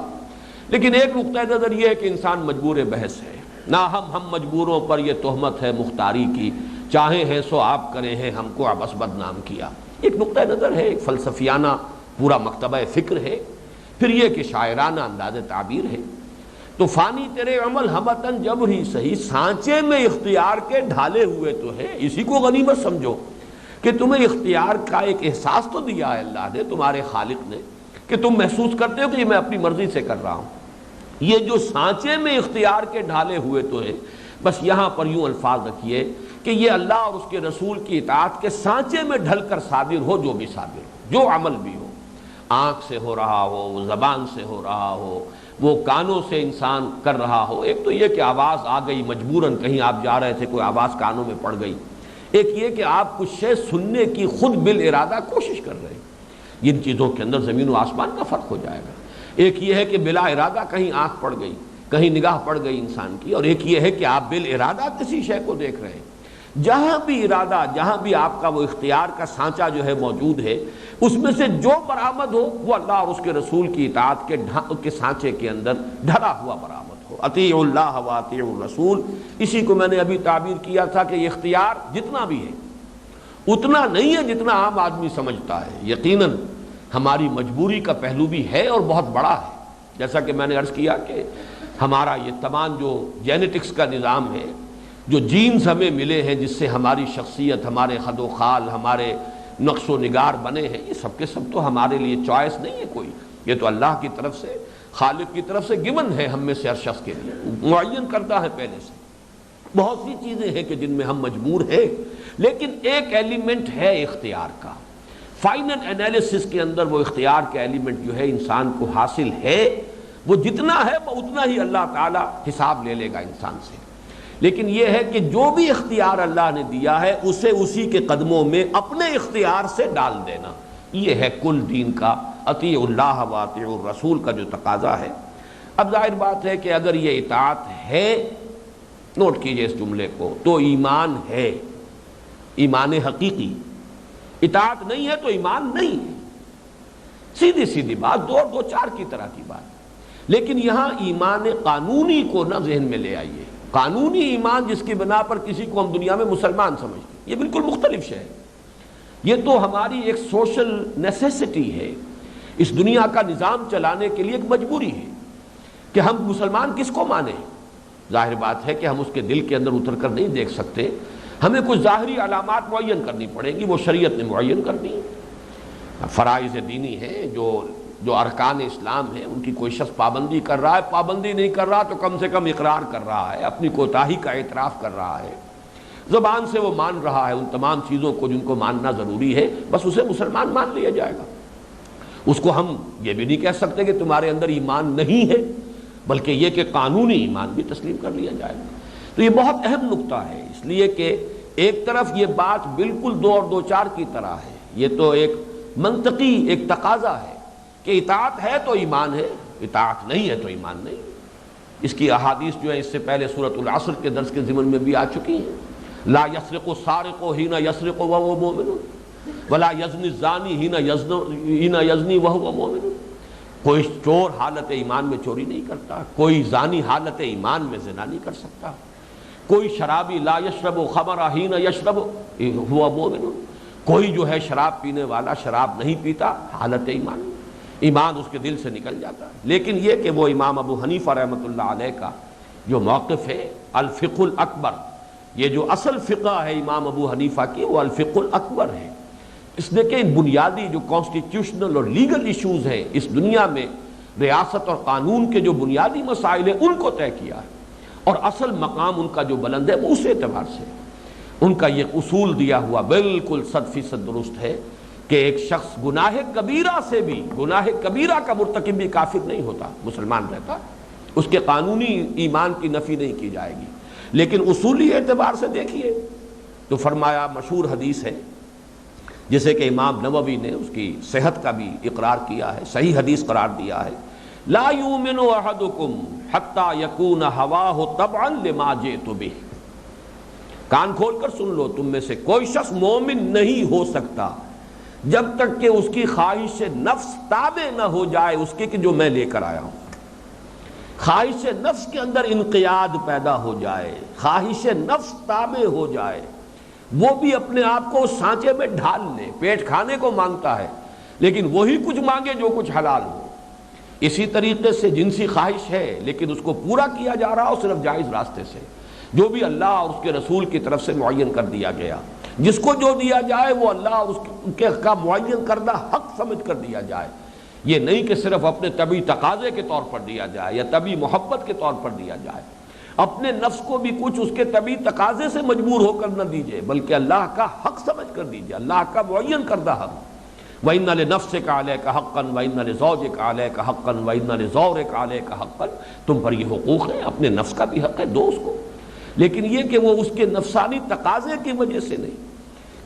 Speaker 1: لیکن ایک نقطہ نظر یہ ہے کہ انسان مجبور بحث ہے۔ نہ ہم مجبوروں پر یہ تہمت ہے مختاری کی، چاہے ہیں سو آپ کریں ہیں ہم کو عبث بدنام کیا، ایک نقطہ نظر ہے، ایک فلسفیانہ پورا مکتبہ فکر ہے، پھر یہ کہ شاعرانہ انداز تعبیر ہے۔ تو فانی تیرے عمل ہمتن جب ہی صحیح، سانچے میں اختیار کے ڈھالے ہوئے تو ہے، اسی کو غنیمت سمجھو کہ تمہیں اختیار کا ایک احساس تو دیا ہے اللہ نے، تمہارے خالق نے، کہ تم محسوس کرتے ہو کہ یہ میں اپنی مرضی سے کر رہا ہوں۔ یہ جو سانچے میں اختیار کے ڈھالے ہوئے تو ہے، بس یہاں پر یوں الفاظ رکھیے کہ یہ اللہ اور اس کے رسول کی اطاعت کے سانچے میں ڈھل کر صادر ہو، جو بھی صادر ہو، جو عمل بھی ہو، آنکھ سے ہو رہا ہو، زبان سے ہو رہا ہو، وہ کانوں سے انسان کر رہا ہو۔ ایک تو یہ کہ آواز آ گئی مجبوراً، کہیں آپ جا رہے تھے کوئی آواز کانوں میں پڑ گئی، ایک یہ کہ آپ کچھ شے سننے کی خود بالارادہ کوشش کر رہے ہیں، ان چیزوں کے اندر زمین و آسمان کا فرق ہو جائے گا۔ ایک یہ ہے کہ بلا ارادہ کہیں آنکھ پڑ گئی، کہیں نگاہ پڑ گئی انسان کی، اور ایک یہ ہے کہ آپ بالارادہ کسی شے کو دیکھ رہے ہیں۔ جہاں بھی ارادہ، جہاں بھی آپ کا وہ اختیار کا سانچہ جو ہے موجود ہے، اس میں سے جو برآمد ہو وہ اللہ اور اس کے رسول کی اطاعت کے سانچے کے اندر ڈھلا ہوا برآمد ہو۔ اطیعوا اللہ و اطیعوا الرسول، اسی کو میں نے ابھی تعبیر کیا تھا کہ یہ اختیار جتنا بھی ہے اتنا نہیں ہے جتنا عام آدمی سمجھتا ہے۔ یقیناً ہماری مجبوری کا پہلو بھی ہے اور بہت بڑا ہے، جیسا کہ میں نے عرض کیا کہ ہمارا یہ تمام جو جینیٹکس کا نظام ہے، جو جینز ہمیں ملے ہیں، جس سے ہماری شخصیت، ہمارے خد و خال، ہمارے نقش و نگار بنے ہیں، یہ سب کے سب تو ہمارے لیے چوائس نہیں ہے کوئی، یہ تو اللہ کی طرف سے، خالق کی طرف سے گون ہے ہم میں سے ہر شخص کے لیے، معین کرتا ہے پہلے سے۔ بہت سی چیزیں ہیں کہ جن میں ہم مجبور ہیں، لیکن ایک ایلیمنٹ ہے اختیار کا۔ فائنل انالیسس کے اندر وہ اختیار کا ایلیمنٹ جو ہے انسان کو حاصل ہے، وہ جتنا ہے وہ اتنا ہی اللہ تعالیٰ حساب لے لے گا انسان سے۔ لیکن یہ ہے کہ جو بھی اختیار اللہ نے دیا ہے اسے اسی کے قدموں میں اپنے اختیار سے ڈال دینا، یہ ہے کل دین کا اطیعوا اللہ و اطیعوا الرسول کا جو تقاضا ہے۔ اب ظاہر بات ہے کہ اگر یہ اطاعت ہے، نوٹ کیجئے اس جملے کو، تو ایمان ہے، ایمان حقیقی۔ اطاعت نہیں ہے تو ایمان نہیں ہے، سیدھی سیدھی بات، دو چار کی طرح کی بات۔ لیکن یہاں ایمان قانونی کو نہ ذہن میں لے آئیے، قانونی ایمان جس کی بنا پر کسی کو ہم دنیا میں مسلمان سمجھتے ہیں، یہ بالکل مختلف شے ہے۔ یہ تو ہماری ایک سوشل نیسیسٹی ہے، اس دنیا کا نظام چلانے کے لیے ایک مجبوری ہے کہ ہم مسلمان کس کو مانیں۔ ظاہر بات ہے کہ ہم اس کے دل کے اندر اتر کر نہیں دیکھ سکتے، ہمیں کچھ ظاہری علامات معین کرنی پڑیں گی، وہ شریعت نے معین کرنی ہے۔ فرائض دینی ہیں، جو ارکان اسلام ہیں، ان کی کوئی شخص پابندی کر رہا ہے، پابندی نہیں کر رہا تو کم سے کم اقرار کر رہا ہے، اپنی کوتاہی کا اعتراف کر رہا ہے، زبان سے وہ مان رہا ہے ان تمام چیزوں کو جن کو ماننا ضروری ہے، بس اسے مسلمان مان لیا جائے گا۔ اس کو ہم یہ بھی نہیں کہہ سکتے کہ تمہارے اندر ایمان نہیں ہے، بلکہ یہ کہ قانونی ایمان بھی تسلیم کر لیا جائے گا۔ تو یہ بہت اہم نقطہ ہے، اس لیے کہ ایک طرف یہ بات بالکل دو اور دو چار کی طرح ہے، یہ تو ایک منطقی ایک تقاضا ہے کہ اطاعت ہے تو ایمان ہے، اطاعت نہیں ہے تو ایمان نہیں۔ اس کی احادیث جو ہے اس سے پہلے سورۃ العصر کے درس کے ضمن میں بھی آ چکی ہیں۔ لا یسرق السارق حین یسرق وهو مؤمن ولا یزنی الزانی حین یزنی وهو مؤمن۔ کوئی چور حالت ایمان میں چوری نہیں کرتا، کوئی زانی حالت ایمان میں زنا نہیں کر سکتا، کوئی شرابی لا یشرب خمر حین یشرب هو مؤمن، کوئی جو ہے شراب پینے والا شراب نہیں پیتا حالت ایمان، ایمان اس کے دل سے نکل جاتا ہے۔ لیکن یہ کہ وہ امام ابو حنیفہ رحمۃ اللہ علیہ کا جو موقف ہے الفقہ الاکبر، یہ جو اصل فقہ ہے امام ابو حنیفہ کی، وہ الفقہ الاکبر ہے۔ اس نے کہ بنیادی جو کانسٹیٹیوشنل اور لیگل ایشوز ہیں اس دنیا میں، ریاست اور قانون کے جو بنیادی مسائل ہیں ان کو طے کیا ہے، اور اصل مقام ان کا جو بلند ہے وہ اس اعتبار سے ان کا یہ اصول دیا ہوا بالکل 100% درست ہے کہ ایک شخص گناہ کبیرہ سے بھی، گناہ کبیرہ کا مرتکب بھی کافر نہیں ہوتا، مسلمان رہتا، اس کے قانونی ایمان کی نفی نہیں کی جائے گی۔ لیکن اصولی اعتبار سے دیکھیے تو فرمایا، مشہور حدیث ہے جسے کہ امام نووی نے اس کی صحت کا بھی اقرار کیا ہے، صحیح حدیث قرار دیا ہے، لا یؤمن احدکم حتی یکون ہواہ تبعا لما جئت بہ۔ کان کھول کر سن لو، تم میں سے کوئی شخص مومن نہیں ہو سکتا جب تک کہ اس کی خواہش نفس تابع نہ ہو جائے اس کے کہ جو میں لے کر آیا ہوں۔ خواہش نفس کے اندر انقیاد پیدا ہو جائے، خواہش نفس تابع ہو جائے، وہ بھی اپنے آپ کو سانچے میں ڈھال لے، پیٹ کھانے کو مانگتا ہے لیکن وہی کچھ مانگے جو کچھ حلال ہو۔ اسی طریقے سے جنسی خواہش ہے لیکن اس کو پورا کیا جا رہا ہو صرف جائز راستے سے، جو بھی اللہ اور اس کے رسول کی طرف سے معین کر دیا گیا، جس کو جو دیا جائے وہ اللہ اور اس کے کا معین کردہ حق سمجھ کر دیا جائے، یہ نہیں کہ صرف اپنے طبعی تقاضے کے طور پر دیا جائے یا طبعی محبت کے طور پر دیا جائے، اپنے نفس کو بھی کچھ اس کے طبعی تقاضے سے مجبور ہو کر نہ دیجئے بلکہ اللہ کا حق سمجھ کر دیجئے، اللہ کا معین کردہ حق۔ وَإِنَّ لِنَفْسِكَ عَلَيْكَ حَقًّا وَإِنَّ لِزَوْجِكَ عَلَيْكَ حَقًّا وَإِنَّ لِزَوْرِكَ عَلَيْكَ حَقًّا، تم پر یہ حقوق ہیں، اپنے نفس کا بھی حق ہے، دو اس کو، لیکن یہ کہ وہ اس کے نفسانی تقاضے کی وجہ سے نہیں۔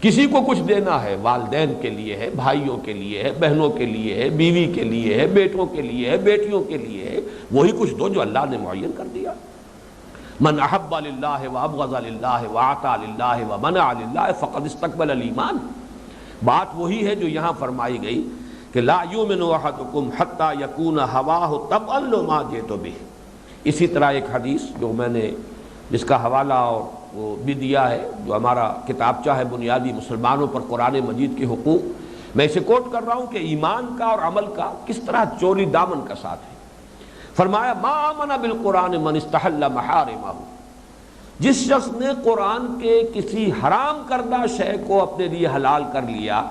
Speaker 1: کسی کو کچھ دینا ہے، والدین کے لیے ہے، بھائیوں کے لیے ہے، بہنوں کے لیے ہے، بیوی کے لیے ہے، بیٹوں کے لیے ہے، بیٹیوں کے لیے ہے، وہی کچھ دو جو اللہ نے معین کر دیا۔ من احب للہ وابغض للہ واعطى للہ ومنع للہ فقد استقبل الایمان۔ بات وہی ہے جو یہاں فرمائی گئی کہ لا یؤمن احدکم حتی یکون ہواہ تبعا لما جئت بہ۔ اسی طرح ایک حدیث جو میں نے جس کا حوالہ اور وہ بھی دیا ہے، جو ہمارا کتابچہ ہے بنیادی مسلمانوں پر قرآن مجید کے حقوق، میں اسے کوٹ کر رہا ہوں کہ ایمان کا اور عمل کا کس طرح چوری دامن کا ساتھ ہے۔ فرمایا ما آمن بالقرآن من استحل محارمہ، جس شخص نے قرآن کے کسی حرام کردہ شے کو اپنے لیے حلال کر لیا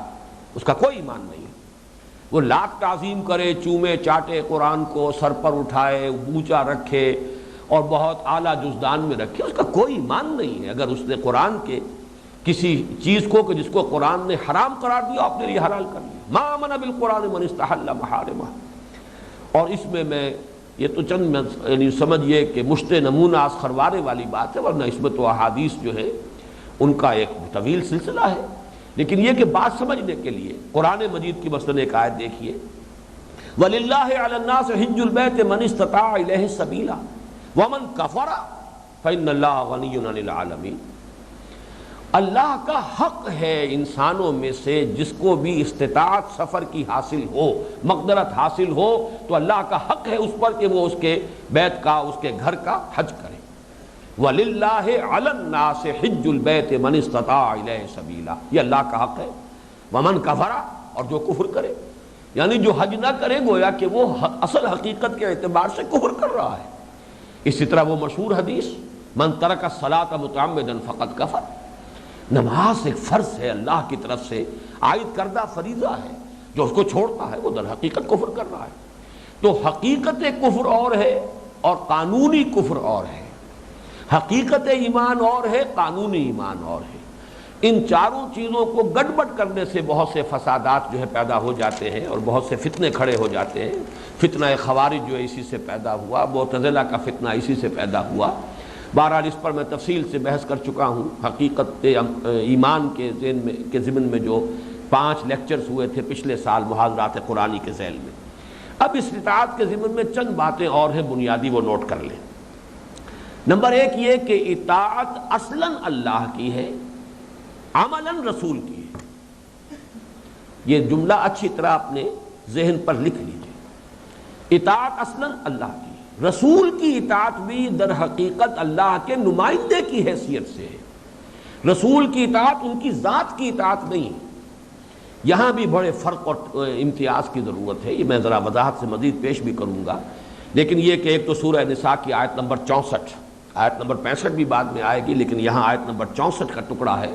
Speaker 1: اس کا کوئی ایمان نہیں ہے۔ وہ لاکھ تعظیم کرے، چومے چاٹے قرآن کو، سر پر اٹھائے، اونچا رکھے اور بہت اعلیٰ جزدان میں رکھے، اس کا کوئی ایمان نہیں ہے اگر اس نے قرآن کے کسی چیز کو کہ جس کو قرآن نے حرام قرار دیا اپنے لیے حلال کر لیا۔ ما آمن بالقرآن من استحل محارمہ۔ اور اس میں یہ تو چند یعنی سمجھیے کہ مشت نمونہ از خروارے والی بات ہے، ورنہ اس میں تو احادیث جو ہے ان کا ایک طویل سلسلہ ہے، لیکن یہ کہ بات سمجھنے کے لیے قرآن مجید کی مثلاً ایک آیت دیکھیے، وَلِلَّهِ عَلَى النَّاسِ حِجُّ الْبَيْتِ مَنِ اسْتَطَاعَ إِلَيْهِ سَبِيلًا وَمَنْ كَفَرَ فَإِنَّ اللَّهَ غَنِيٌّ عَنِ الْعَالَمِينَ۔ اللہ کا حق ہے انسانوں میں سے جس کو بھی استطاعت سفر کی حاصل ہو، مقدرت حاصل ہو، تو اللہ کا حق ہے اس پر کہ وہ اس کے بیت کا، اس کے گھر کا حج کرے۔ وَلِلَّهِ عَلَى النَّاسِ حِجُّ الْبَيْتِ مَنِ اسْتَطَاعَ إِلَيْهِ سَبِيلًا، یہ اللہ کا حق ہے۔ وَمَنْ كَفَرَ، اور جو کفر کرے، یعنی جو حج نہ کرے گویا کہ وہ اصل حقیقت کے اعتبار سے کفر کر رہا ہے۔ اسی طرح وہ مشہور حدیث مَنْ تَرَكَ الصَّلَاةَ مُتَعَمِّدًا فَقَدْ كَفَرَ، نماز ایک فرض ہے، اللہ کی طرف سے عائد کردہ فریضہ ہے، جو اس کو چھوڑتا ہے وہ در حقیقت کفر کر رہا ہے۔ تو حقیقت کفر اور ہے اور قانونی کفر اور ہے، حقیقت ایمان اور ہے، قانونی ایمان اور ہے۔ ان چاروں چیزوں کو گڑبڑ کرنے سے بہت سے فسادات جو ہے پیدا ہو جاتے ہیں اور بہت سے فتنے کھڑے ہو جاتے ہیں۔ فتنہ خوارج جو ہے اسی سے پیدا ہوا، معتزلہ کا فتنہ اسی سے پیدا ہوا۔ بہرحال اس پر میں تفصیل سے بحث کر چکا ہوں۔ حقیقت ایمان کے ضمن میں جو 5 لیکچرز ہوئے تھے پچھلے سال محاضرات قرآنی کے ذیل میں۔ اب اس اطاعت کے ضمن میں چند باتیں اور ہیں بنیادی، وہ نوٹ کر لیں۔ نمبر 1 یہ کہ اطاعت اصلاً اللہ کی ہے، عملاً رسول کی ہے۔ یہ جملہ اچھی طرح اپنے ذہن پر لکھ لیجیے۔ اطاعت اصلاً اللہ کی ہے، رسول کی اطاعت بھی در حقیقت اللہ کے نمائندے کی حیثیت سے ہے۔ رسول کی اطاعت ان کی ذات کی اطاعت نہیں ہے۔ یہاں بھی بڑے فرق اور امتیاز کی ضرورت ہے، یہ میں ذرا وضاحت سے مزید پیش بھی کروں گا، لیکن یہ کہ ایک تو سورہ نساء کی آیت نمبر 64، آیت نمبر 65 بھی بعد میں آئے گی، لیکن یہاں آیت نمبر 64 کا ٹکڑا ہے،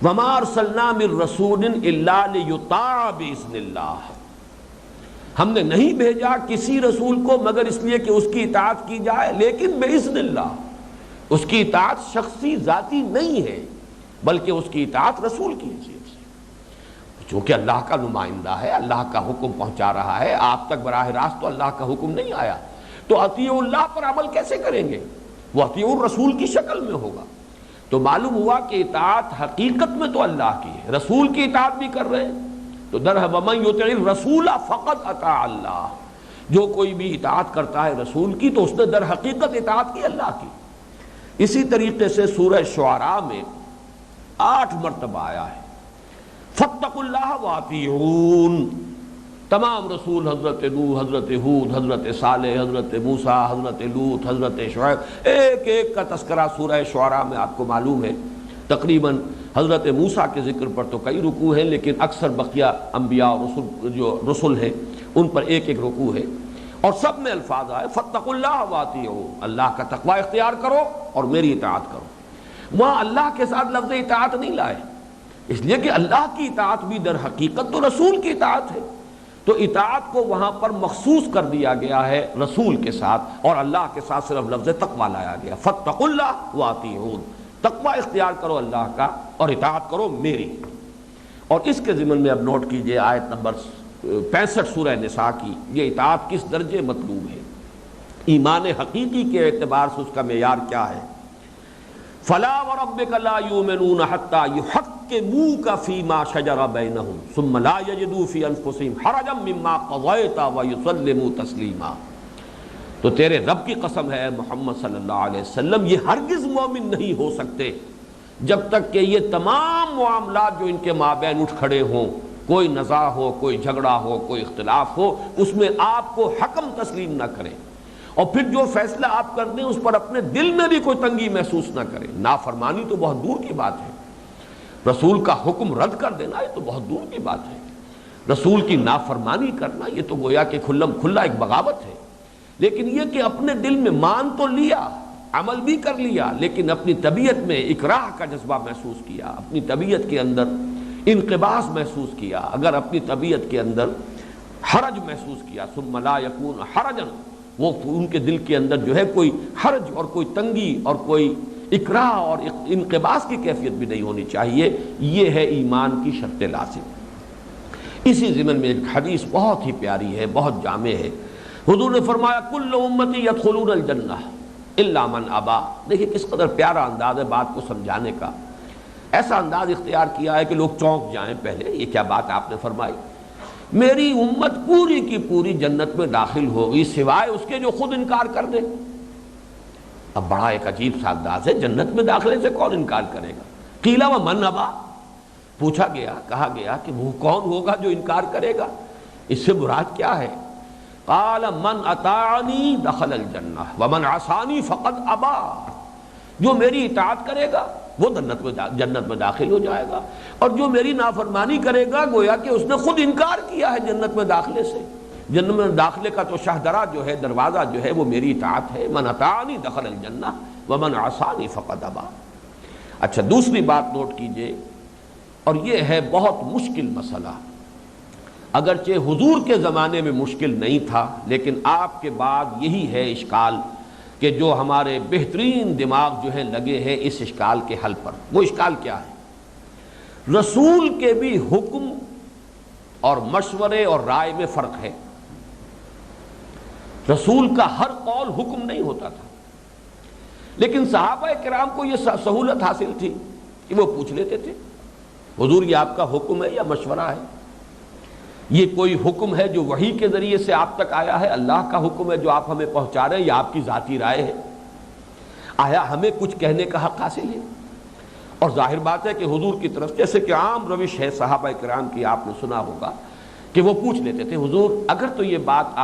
Speaker 1: وَمَا أَرْسَلْنَا مِن رَّسُولٍ إِلَّا لِيُطَاعَ بِإِذْنِ اللَّهِ، ہم نے نہیں بھیجا کسی رسول کو مگر اس لیے کہ اس کی اطاعت کی جائے، لیکن بِإِذْنِ اللہ، اس کی اطاعت شخصی ذاتی نہیں ہے بلکہ اس کی اطاعت رسول کی حیثیت سے، چونکہ اللہ کا نمائندہ ہے، اللہ کا حکم پہنچا رہا ہے، آپ تک براہ راست تو اللہ کا حکم نہیں آیا، تو اطیعوا اللہ پر عمل کیسے کریں گے؟ وہ اطیعوا الرسول کی شکل میں ہوگا۔ تو معلوم ہوا کہ اطاعت حقیقت میں تو اللہ کی ہے، رسول کی اطاعت بھی کر رہے ہیں، تو وَمَن يُطِعِ الرَّسُولَ فَقَدْ أَطَاعَ اللَّهَ، جو کوئی بھی اطاعت کرتا ہے رسول کی تو اس نے در حقیقت اطاعت کی اللہ کی۔ اسی طریقے سے سورہ شعراء میں 8 مرتبہ آیا ہے فَاتَّقُوا اللَّهَ وَأَطِیعُونِ، تمام رسول، حضرت نوح، حضرت ہود، حضرت صالح، حضرت موسیٰ، حضرت لوط، حضرت شعیب، ایک ایک کا تذکرہ سورہ شعراء میں آپ کو معلوم ہے۔ تقریباً حضرت موسیٰ کے ذکر پر تو کئی رکوع ہیں، لیکن اکثر بقیہ انبیاء اور رسل ہیں ان پر ایک ایک رکوع ہے، اور سب میں الفاظ آئے فَاتَّقُوا اللَّهَ وَأَطِیعُونِ، اللہ کا تقوی اختیار کرو اور میری اطاعت کرو۔ وہاں اللہ کے ساتھ لفظ اطاعت نہیں لائے، اس لیے کہ اللہ کی اطاعت بھی در حقیقت تو رسول کی اطاعت ہے، تو اطاعت کو وہاں پر مخصوص کر دیا گیا ہے رسول کے ساتھ، اور اللہ کے ساتھ صرف لفظ تقوی لایا گیا، فَاتَّقُوا اللَّهَ وَأَطِیعُونِ، تقوی اختیار کرو اللہ کا اور اطاعت کرو میری۔ اور اس کے ضمن میں اب نوٹ کیجئے آیت نمبر 65 سورہ نساء کی، یہ اطاعت کس درجے مطلوب ہے، ایمان حقیقی کے اعتبار سے اس کا معیار کیا ہے۔ فَلَا وَرَبِّكَ لَا يُؤْمِنُونَ حَتَّى يُحَكِّمُوكَ فِي مَا شَجَرَ بَيْنَهُمْ ثُمَّ لَا يَجِدُوا فِي أَنفُسِهِمْ حَرَجًا مِّمَّا قَضَيْتَ وَيُسَلِّمُوا تَسْلِيمًا، تو تیرے رب کی قسم ہے محمد صلی اللہ علیہ وسلم، یہ ہرگز مومن نہیں ہو سکتے جب تک کہ یہ تمام معاملات جو ان کے مابین اٹھ کھڑے ہوں، کوئی نزاع ہو، کوئی جھگڑا ہو، کوئی اختلاف ہو، اس میں آپ کو حکم تسلیم نہ کریں، اور پھر جو فیصلہ آپ کر دیں اس پر اپنے دل میں بھی کوئی تنگی محسوس نہ کریں۔ نافرمانی تو بہت دور کی بات ہے، رسول کا حکم رد کر دینا یہ تو بہت دور کی بات ہے، رسول کی نافرمانی کرنا یہ تو گویا کہ کھلم کھلا ایک بغاوت ہے۔ لیکن یہ کہ اپنے دل میں مان تو لیا، عمل بھی کر لیا، لیکن اپنی طبیعت میں اکراہ کا جذبہ محسوس کیا، اپنی طبیعت کے اندر انقباض محسوس کیا، اگر اپنی طبیعت کے اندر حرج محسوس کیا، ثم لا یکون حرجا، وہ ان کے دل کے اندر جو ہے کوئی حرج اور کوئی تنگی اور کوئی اکراہ اور انقباض کی کیفیت بھی نہیں ہونی چاہیے، یہ ہے ایمان کی شرط لازم۔ اسی ضمن میں ایک حدیث بہت ہی پیاری ہے، بہت جامع ہے، حضور نے فرمایا کل امتی یدخلون الجنہ الا من ابا۔ دیکھیں کس قدر پیارا انداز ہے بات کو سمجھانے کا، ایسا انداز اختیار کیا ہے کہ لوگ چونک جائیں۔ پہلے یہ کیا بات آپ نے فرمائی، میری امت پوری کی پوری جنت میں داخل ہوگی سوائے اس کے جو خود انکار کر دے۔ اب بڑا ایک عجیب سا انداز ہے، جنت میں داخلے سے کون انکار کرے گا؟ قیل ومن ابا، پوچھا گیا، کہا گیا کہ وہ کون ہوگا جو انکار کرے گا، اس سے مراد کیا ہے؟ قال من اطاعنی دخل الجنہ ومن عصانی فقد ابا، جو میری اطاعت کرے گا وہ جنت میں داخل ہو جائے گا، اور جو میری نافرمانی کرے گا گویا کہ اس نے خود انکار کیا ہے جنت میں داخلے سے۔ جنت میں داخلے کا تو شاہدرہ جو ہے، دروازہ جو ہے، وہ میری اطاعت ہے۔ من اطاعنی دخل الجنہ ومن عصانی فقد ابی۔ اچھا، دوسری بات نوٹ کیجئے، اور یہ ہے بہت مشکل مسئلہ، اگرچہ حضور کے زمانے میں مشکل نہیں تھا، لیکن آپ کے بعد یہی ہے اشکال کہ جو ہمارے بہترین دماغ جو ہے لگے ہیں اس اشکال کے حل پر۔ وہ اشکال کیا ہے؟ رسول کے بھی حکم اور مشورے اور رائے میں فرق ہے۔ رسول کا ہر قول حکم نہیں ہوتا تھا، لیکن صحابہ کرام کو یہ سہولت حاصل تھی کہ وہ پوچھ لیتے تھے، حضور یہ آپ کا حکم ہے یا مشورہ ہے؟ یہ کوئی حکم ہے جو وحی کے ذریعے سے آپ تک آیا ہے، اللہ کا حکم ہے جو آپ ہمیں پہنچا رہے ہیں، یا آپ کی ذاتی رائے ہے؟ آیا ہمیں کچھ کہنے کا حق حاصل ہے؟ اور ظاہر بات ہے کہ حضور کی طرف جیسے کہ عام روش ہے صحابہ کرام کی، آپ نے سنا ہوگا کہ وہ پوچھ لیتے تھے، حضور اگر تو یہ بات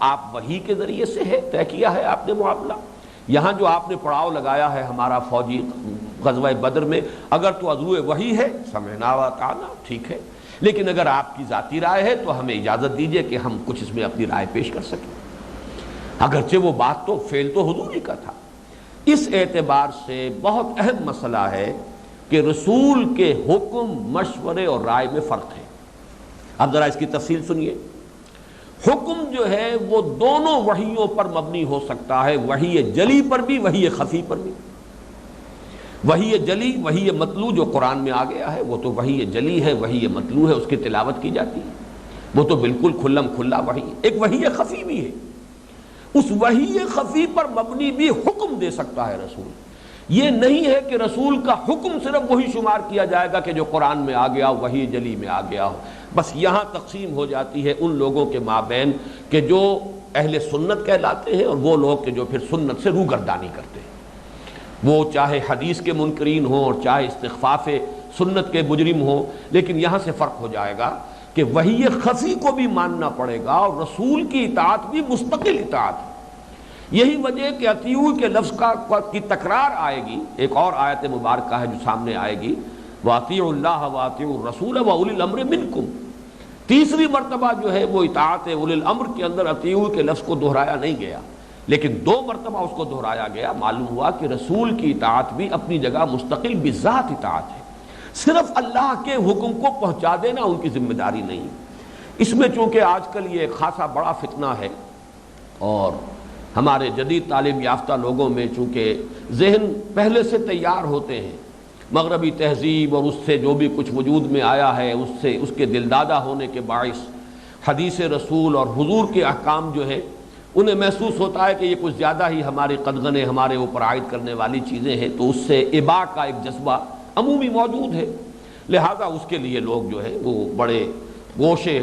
Speaker 1: آپ وحی کے ذریعے سے ہے، طے کیا ہے آپ نے معاملہ، یہاں جو آپ نے پڑاؤ لگایا ہے ہمارا فوجی غزوہ بدر میں، اگر تو عضو وحی ہے سمعنا واطعنا، ٹھیک ہے، لیکن اگر آپ کی ذاتی رائے ہے تو ہمیں اجازت دیجئے کہ ہم کچھ اس میں اپنی رائے پیش کر سکیں، اگرچہ وہ بات تو فعل تو حضور ہی کا تھا۔ اس اعتبار سے بہت اہم مسئلہ ہے کہ رسول کے حکم، مشورے اور رائے میں فرق ہے۔ اب ذرا اس کی تفصیل سنیے۔ حکم جو ہے وہ دونوں وحیوں پر مبنی ہو سکتا ہے، وحی جلی پر بھی، وحی خفی پر بھی۔ وحی جلی، وحی مطلوع جو قرآن میں آ گیا ہے وہ تو وحی جلی ہے، وحی مطلوع ہے، اس کی تلاوت کی جاتی ہے، وہ تو بالکل کھلم کھلا وحی ہے۔ ایک وحی خفی بھی ہے، اس وحی خفی پر مبنی بھی حکم دے سکتا ہے رسول۔ یہ نہیں ہے کہ رسول کا حکم صرف وہی شمار کیا جائے گا کہ جو قرآن میں آ گیا، وحی جلی میں آ گیا ہو۔ بس یہاں تقسیم ہو جاتی ہے ان لوگوں کے مابین کہ جو اہل سنت کہلاتے ہیں اور وہ لوگ کہ جو پھر سنت سے روگردانی کرتے ہیں، وہ چاہے حدیث کے منکرین ہوں اور چاہے استخفاف سنت کے مجرم ہوں، لیکن یہاں سے فرق ہو جائے گا کہ وحی خفی کو بھی ماننا پڑے گا اور رسول کی اطاعت بھی مستقل اطاعت ہے۔ یہی وجہ کہ اطیعوا کے لفظ کی تکرار آئے گی، ایک اور آیت مبارکہ ہے جو سامنے آئے گی، وَأَطِيعُوا اللَّهَ وَأَطِيعُوا الرَّسُولَ وَأُولِي الْأَمْرِ مِنْكُمْ۔ تیسری مرتبہ جو ہے وہ اطاعت اولی الامر کے اندر اطیعوا کے لفظ کو دہرایا نہیں گیا، لیکن 2 مرتبہ اس کو دہرایا گیا۔ معلوم ہوا کہ رسول کی اطاعت بھی اپنی جگہ مستقل بذات اطاعت ہے، صرف اللہ کے حکم کو پہنچا دینا ان کی ذمہ داری نہیں۔ اس میں چونکہ آج کل یہ خاصا بڑا فتنہ ہے، اور ہمارے جدید تعلیم یافتہ لوگوں میں چونکہ ذہن پہلے سے تیار ہوتے ہیں، مغربی تہذیب اور اس سے جو بھی کچھ وجود میں آیا ہے اس کے دلدادہ ہونے کے باعث حدیث رسول اور حضور کے احکام جو ہے انہیں محسوس ہوتا ہے کہ یہ کچھ زیادہ ہی ہماری قدغنیں ہمارے اوپر عائد کرنے والی چیزیں ہیں، تو اس سے اباء کا ایک جذبہ عمومی موجود ہے، لہذا اس کے لیے لوگ جو ہے وہ بڑے گوشے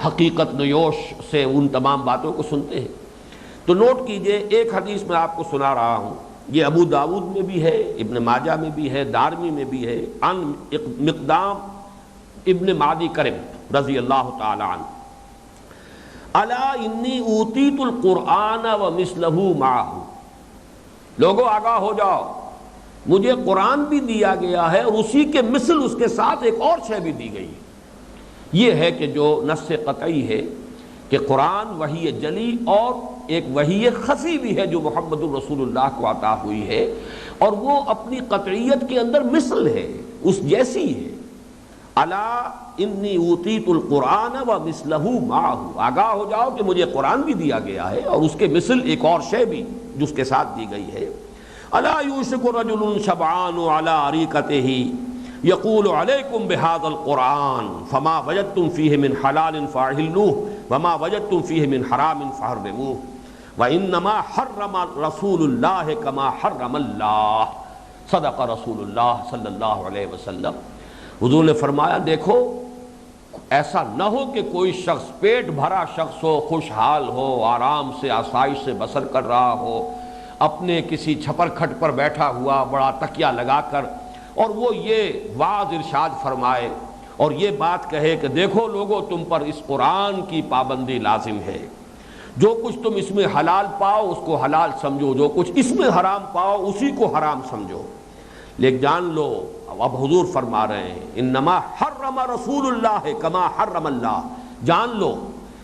Speaker 1: حقیقت نیوش سے ان تمام باتوں کو سنتے ہیں۔ تو نوٹ کیجئے، ایک حدیث میں آپ کو سنا رہا ہوں، یہ ابو داؤد میں بھی ہے، ابن ماجہ میں بھی ہے، دارمی میں بھی ہے، عن مقدام ابن معدی کرب رضی اللہ تعالی عنہ، الا انی اوتیت القرآن ومثلہ معہ، لوگوں آگاہ ہو جاؤ، مجھے قرآن بھی دیا گیا ہے اور اسی کے مثل اس کے ساتھ ایک اور شے بھی دی گئی ہے۔ یہ ہے کہ جو نص قطعی ہے کہ قرآن وحی جلی اور ایک وحی خفی بھی ہے جو محمد الرسول اللہ کو عطا ہوئی ہے، اور وہ اپنی قطعیت کے اندر مثل ہے، اس جیسی ہے۔ الا انی اوتیت القرآن ومثلہ معہ، آگاہ ہو جاؤ کہ مجھے قرآن بھی دیا گیا ہے اور اس کے مثل ایک اور شے بھی جو اس کے ساتھ دی گئی ہے۔ الا یوشک رجل شبعان علی اریکتہ یقول علیکم بہذا القرآن فما وجدتم فیہ من حلال فاحلوہ وما وجدتم فیہ من حرام فحرموہ وانما حرم رسول اللہ کما حرم اللہ، صدق رسول اللہ صلی اللہ علیہ وسلم۔ حضور نے فرمایا دیکھو، ایسا نہ ہو کہ کوئی شخص پیٹ بھرا شخص ہو، خوشحال ہو، آرام سے آسائش سے بسر کر رہا ہو، اپنے کسی چھپر کھٹ پر بیٹھا ہوا بڑا تکیہ لگا کر، اور وہ یہ واعظ ارشاد فرمائے اور یہ بات کہے کہ دیکھو لوگو، تم پر اس قرآن کی پابندی لازم ہے، جو کچھ تم اس میں حلال پاؤ اس کو حلال سمجھو، جو کچھ اس میں حرام پاؤ اسی کو حرام سمجھو۔ لیکن جان لو، اب حضور فرما رہے ہیں انما حرم رسول اللہ کما حرم اللہ، جان لو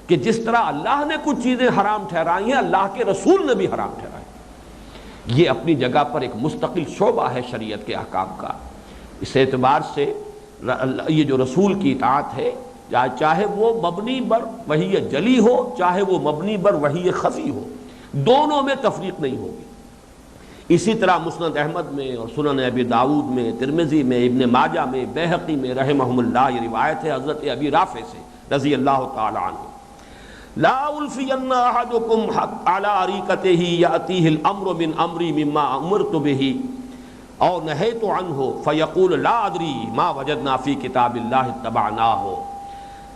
Speaker 1: کہ جس طرح اللہ نے کچھ چیزیں حرام ٹھہرائی ہیں اللہ کے رسول نے بھی حرام ٹھہرائی۔ یہ اپنی جگہ پر ایک مستقل شعبہ ہے شریعت کے احکام کا۔ اس اعتبار سے یہ جو رسول کی اطاعت ہے، چاہے وہ مبنی بر وحی جلی ہو چاہے وہ مبنی بر وحی خفی ہو، دونوں میں تفریق نہیں ہوگی۔ اسی طرح مسند احمد میں اور سنن ابی داؤد میں، ترمذی میں، ابن ماجہ میں، بیہقی میں رحمہم اللہ، یہ روایت ہے حضرت ابی رافع سے رضی اللہ تعالی عنہ، لا الفین احدکم علی اریکتہ یاتیہ الامر من امری مما امرت بہ او نہیت عنہ فیقول لا ادری ما وجدنا فی کتاب اللہ اتبعناہ۔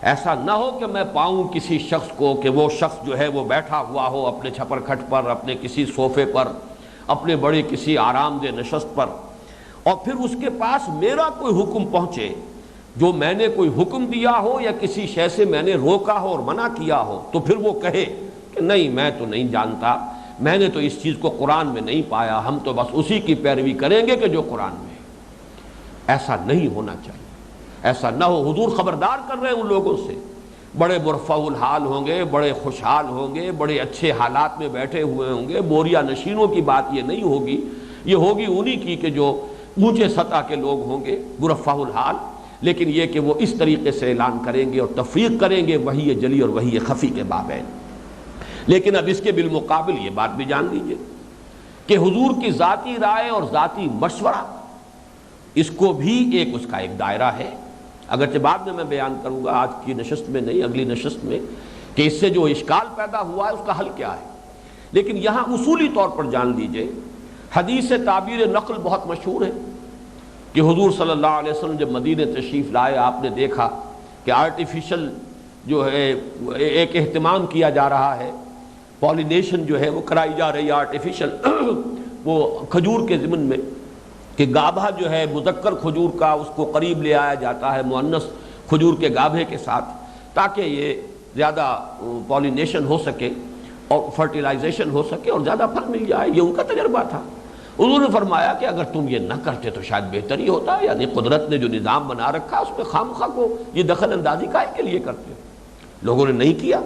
Speaker 1: ایسا نہ ہو کہ میں پاؤں کسی شخص کو کہ وہ شخص جو ہے وہ بیٹھا ہوا ہو اپنے چھپر کھٹ پر، اپنے کسی صوفے پر، اپنے بڑے کسی آرام دہ نشست پر، اور پھر اس کے پاس میرا کوئی حکم پہنچے جو میں نے کوئی حکم دیا ہو یا کسی شے سے میں نے روکا ہو اور منع کیا ہو، تو پھر وہ کہے کہ نہیں میں تو نہیں جانتا، میں نے تو اس چیز کو قرآن میں نہیں پایا، ہم تو بس اسی کی پیروی کریں گے کہ جو قرآن میں ہے۔ ایسا نہیں ہونا چاہیے، ایسا نہ ہو۔ حضور خبردار کر رہے ہیں ان لوگوں سے، بڑے مرفع الحال ہوں گے، بڑے خوشحال ہوں گے، بڑے اچھے حالات میں بیٹھے ہوئے ہوں گے، بوریا نشینوں کی بات یہ نہیں ہوگی، یہ ہوگی انہی کی کہ جو اونچے سطح کے لوگ ہوں گے مرفع الحال، لیکن یہ کہ وہ اس طریقے سے اعلان کریں گے اور تفریق کریں گے وحی جلی اور وحی خفی کے بابین۔ لیکن اب اس کے بالمقابل یہ بات بھی جان لیجئے کہ حضور کی ذاتی رائے اور ذاتی مشورہ، اس کو بھی اس کا ایک دائرہ ہے، اگرچہ بعد میں بیان کروں گا، آج کی نشست میں نہیں اگلی نشست میں، کہ اس سے جو اشکال پیدا ہوا ہے اس کا حل کیا ہے۔ لیکن یہاں اصولی طور پر جان لیجئے، حدیث تعبیر نقل بہت مشہور ہے کہ حضور صلی اللہ علیہ وسلم جب مدینہ تشریف لائے، آپ نے دیکھا کہ آرٹیفیشل جو ہے ایک اہتمام کیا جا رہا ہے، پالینیشن جو ہے وہ کرائی جا رہی ہے آرٹیفیشل، وہ کھجور کے ضمن میں کہ گابھا جو ہے مذکر کھجور کا اس کو قریب لے آیا جاتا ہے مؤنث کھجور کے گابھے کے ساتھ، تاکہ یہ زیادہ پالینیشن ہو سکے اور فرٹیلائزیشن ہو سکے اور زیادہ پھل مل جائے۔ یہ ان کا تجربہ تھا۔ انہوں نے فرمایا کہ اگر تم یہ نہ کرتے تو شاید بہتر ہی ہوتا، یعنی قدرت نے جو نظام بنا رکھا اس میں خامخواہ کو یہ دخل اندازی کائے کے لیے کرتے ہو۔ لوگوں نے نہیں کیا۔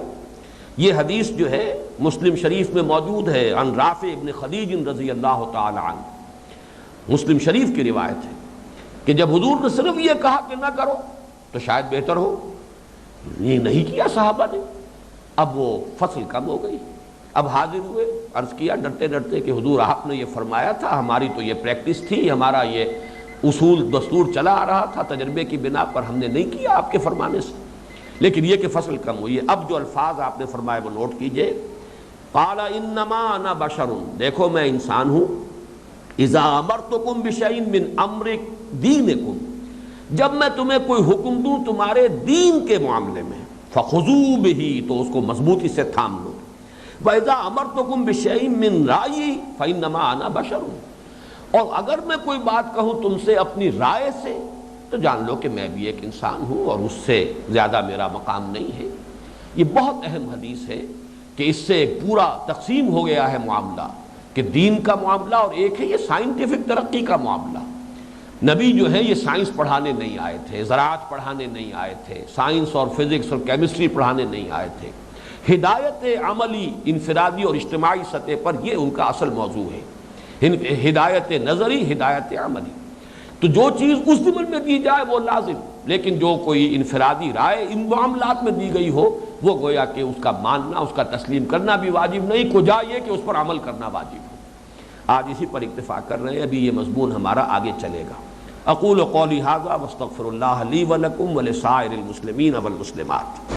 Speaker 1: یہ حدیث جو ہے مسلم شریف میں موجود ہے، عن رافع ابن خدیج رضی اللہ تعالی عنہ، مسلم شریف کی روایت ہے کہ جب حضور نے صرف یہ کہا کہ نہ کرو تو شاید بہتر ہو، یہ نہیں کیا صحابہ نے، اب وہ فصل کم ہو گئی۔ اب حاضر ہوئے، عرض کیا ڈرتے ڈرتے کہ حضور آپ نے یہ فرمایا تھا، ہماری تو یہ پریکٹس تھی، ہمارا یہ اصول دستور چلا آ رہا تھا، تجربے کی بنا پر ہم نے نہیں کیا آپ کے فرمانے سے، لیکن یہ کہ فصل کم ہوئی ہے۔ اب جو الفاظ آپ نے فرمائے وہ نوٹ کیجئے، قال انما انا بشر، دیکھو میں انسان ہوں، اذا امرتکم بشیء من امر دینکم، جب میں تمہیں کوئی حکم دوں تمہارے دین کے معاملے میں، فخذوا بہ، تو اس کو مضبوطی سے تھام لو، وَإِذَا أَمَرْتُكُمْ بِشَيْءٍ مِّن رَأْيِي فَإِنَّمَا أَنَا بَشَرٌ، اور اگر میں کوئی بات کہوں تم سے اپنی رائے سے تو جان لو کہ میں بھی ایک انسان ہوں اور اس سے زیادہ میرا مقام نہیں ہے۔ یہ بہت اہم حدیث ہے کہ اس سے ایک پورا تقسیم ہو گیا ہے معاملہ، کہ دین کا معاملہ اور ایک ہے یہ سائنٹیفک ترقی کا معاملہ۔ نبی جو ہے یہ سائنس پڑھانے نہیں آئے تھے، زراعت پڑھانے نہیں آئے تھے، سائنس اور فزکس اور کیمسٹری پڑھانے نہیں آئے تھے۔ ہدایت عملی انفرادی اور اجتماعی سطح پر یہ ان کا اصل موضوع ہے، ہدایت نظری، ہدایت عملی۔ تو جو چیز اس ضمن میں دی جائے وہ لازم، لیکن جو کوئی انفرادی رائے ان معاملات میں دی گئی ہو وہ گویا کہ اس کا ماننا، اس کا تسلیم کرنا بھی واجب نہیں، کجا یہ کہ اس پر عمل کرنا واجب ہو۔ آج اسی پر اکتفا کر رہے ہیں، ابھی یہ مضمون ہمارا آگے چلے گا۔ اقول قولی ھذا واستغفر اللہ لی ولکم ولسائر المسلمین والمسلمات۔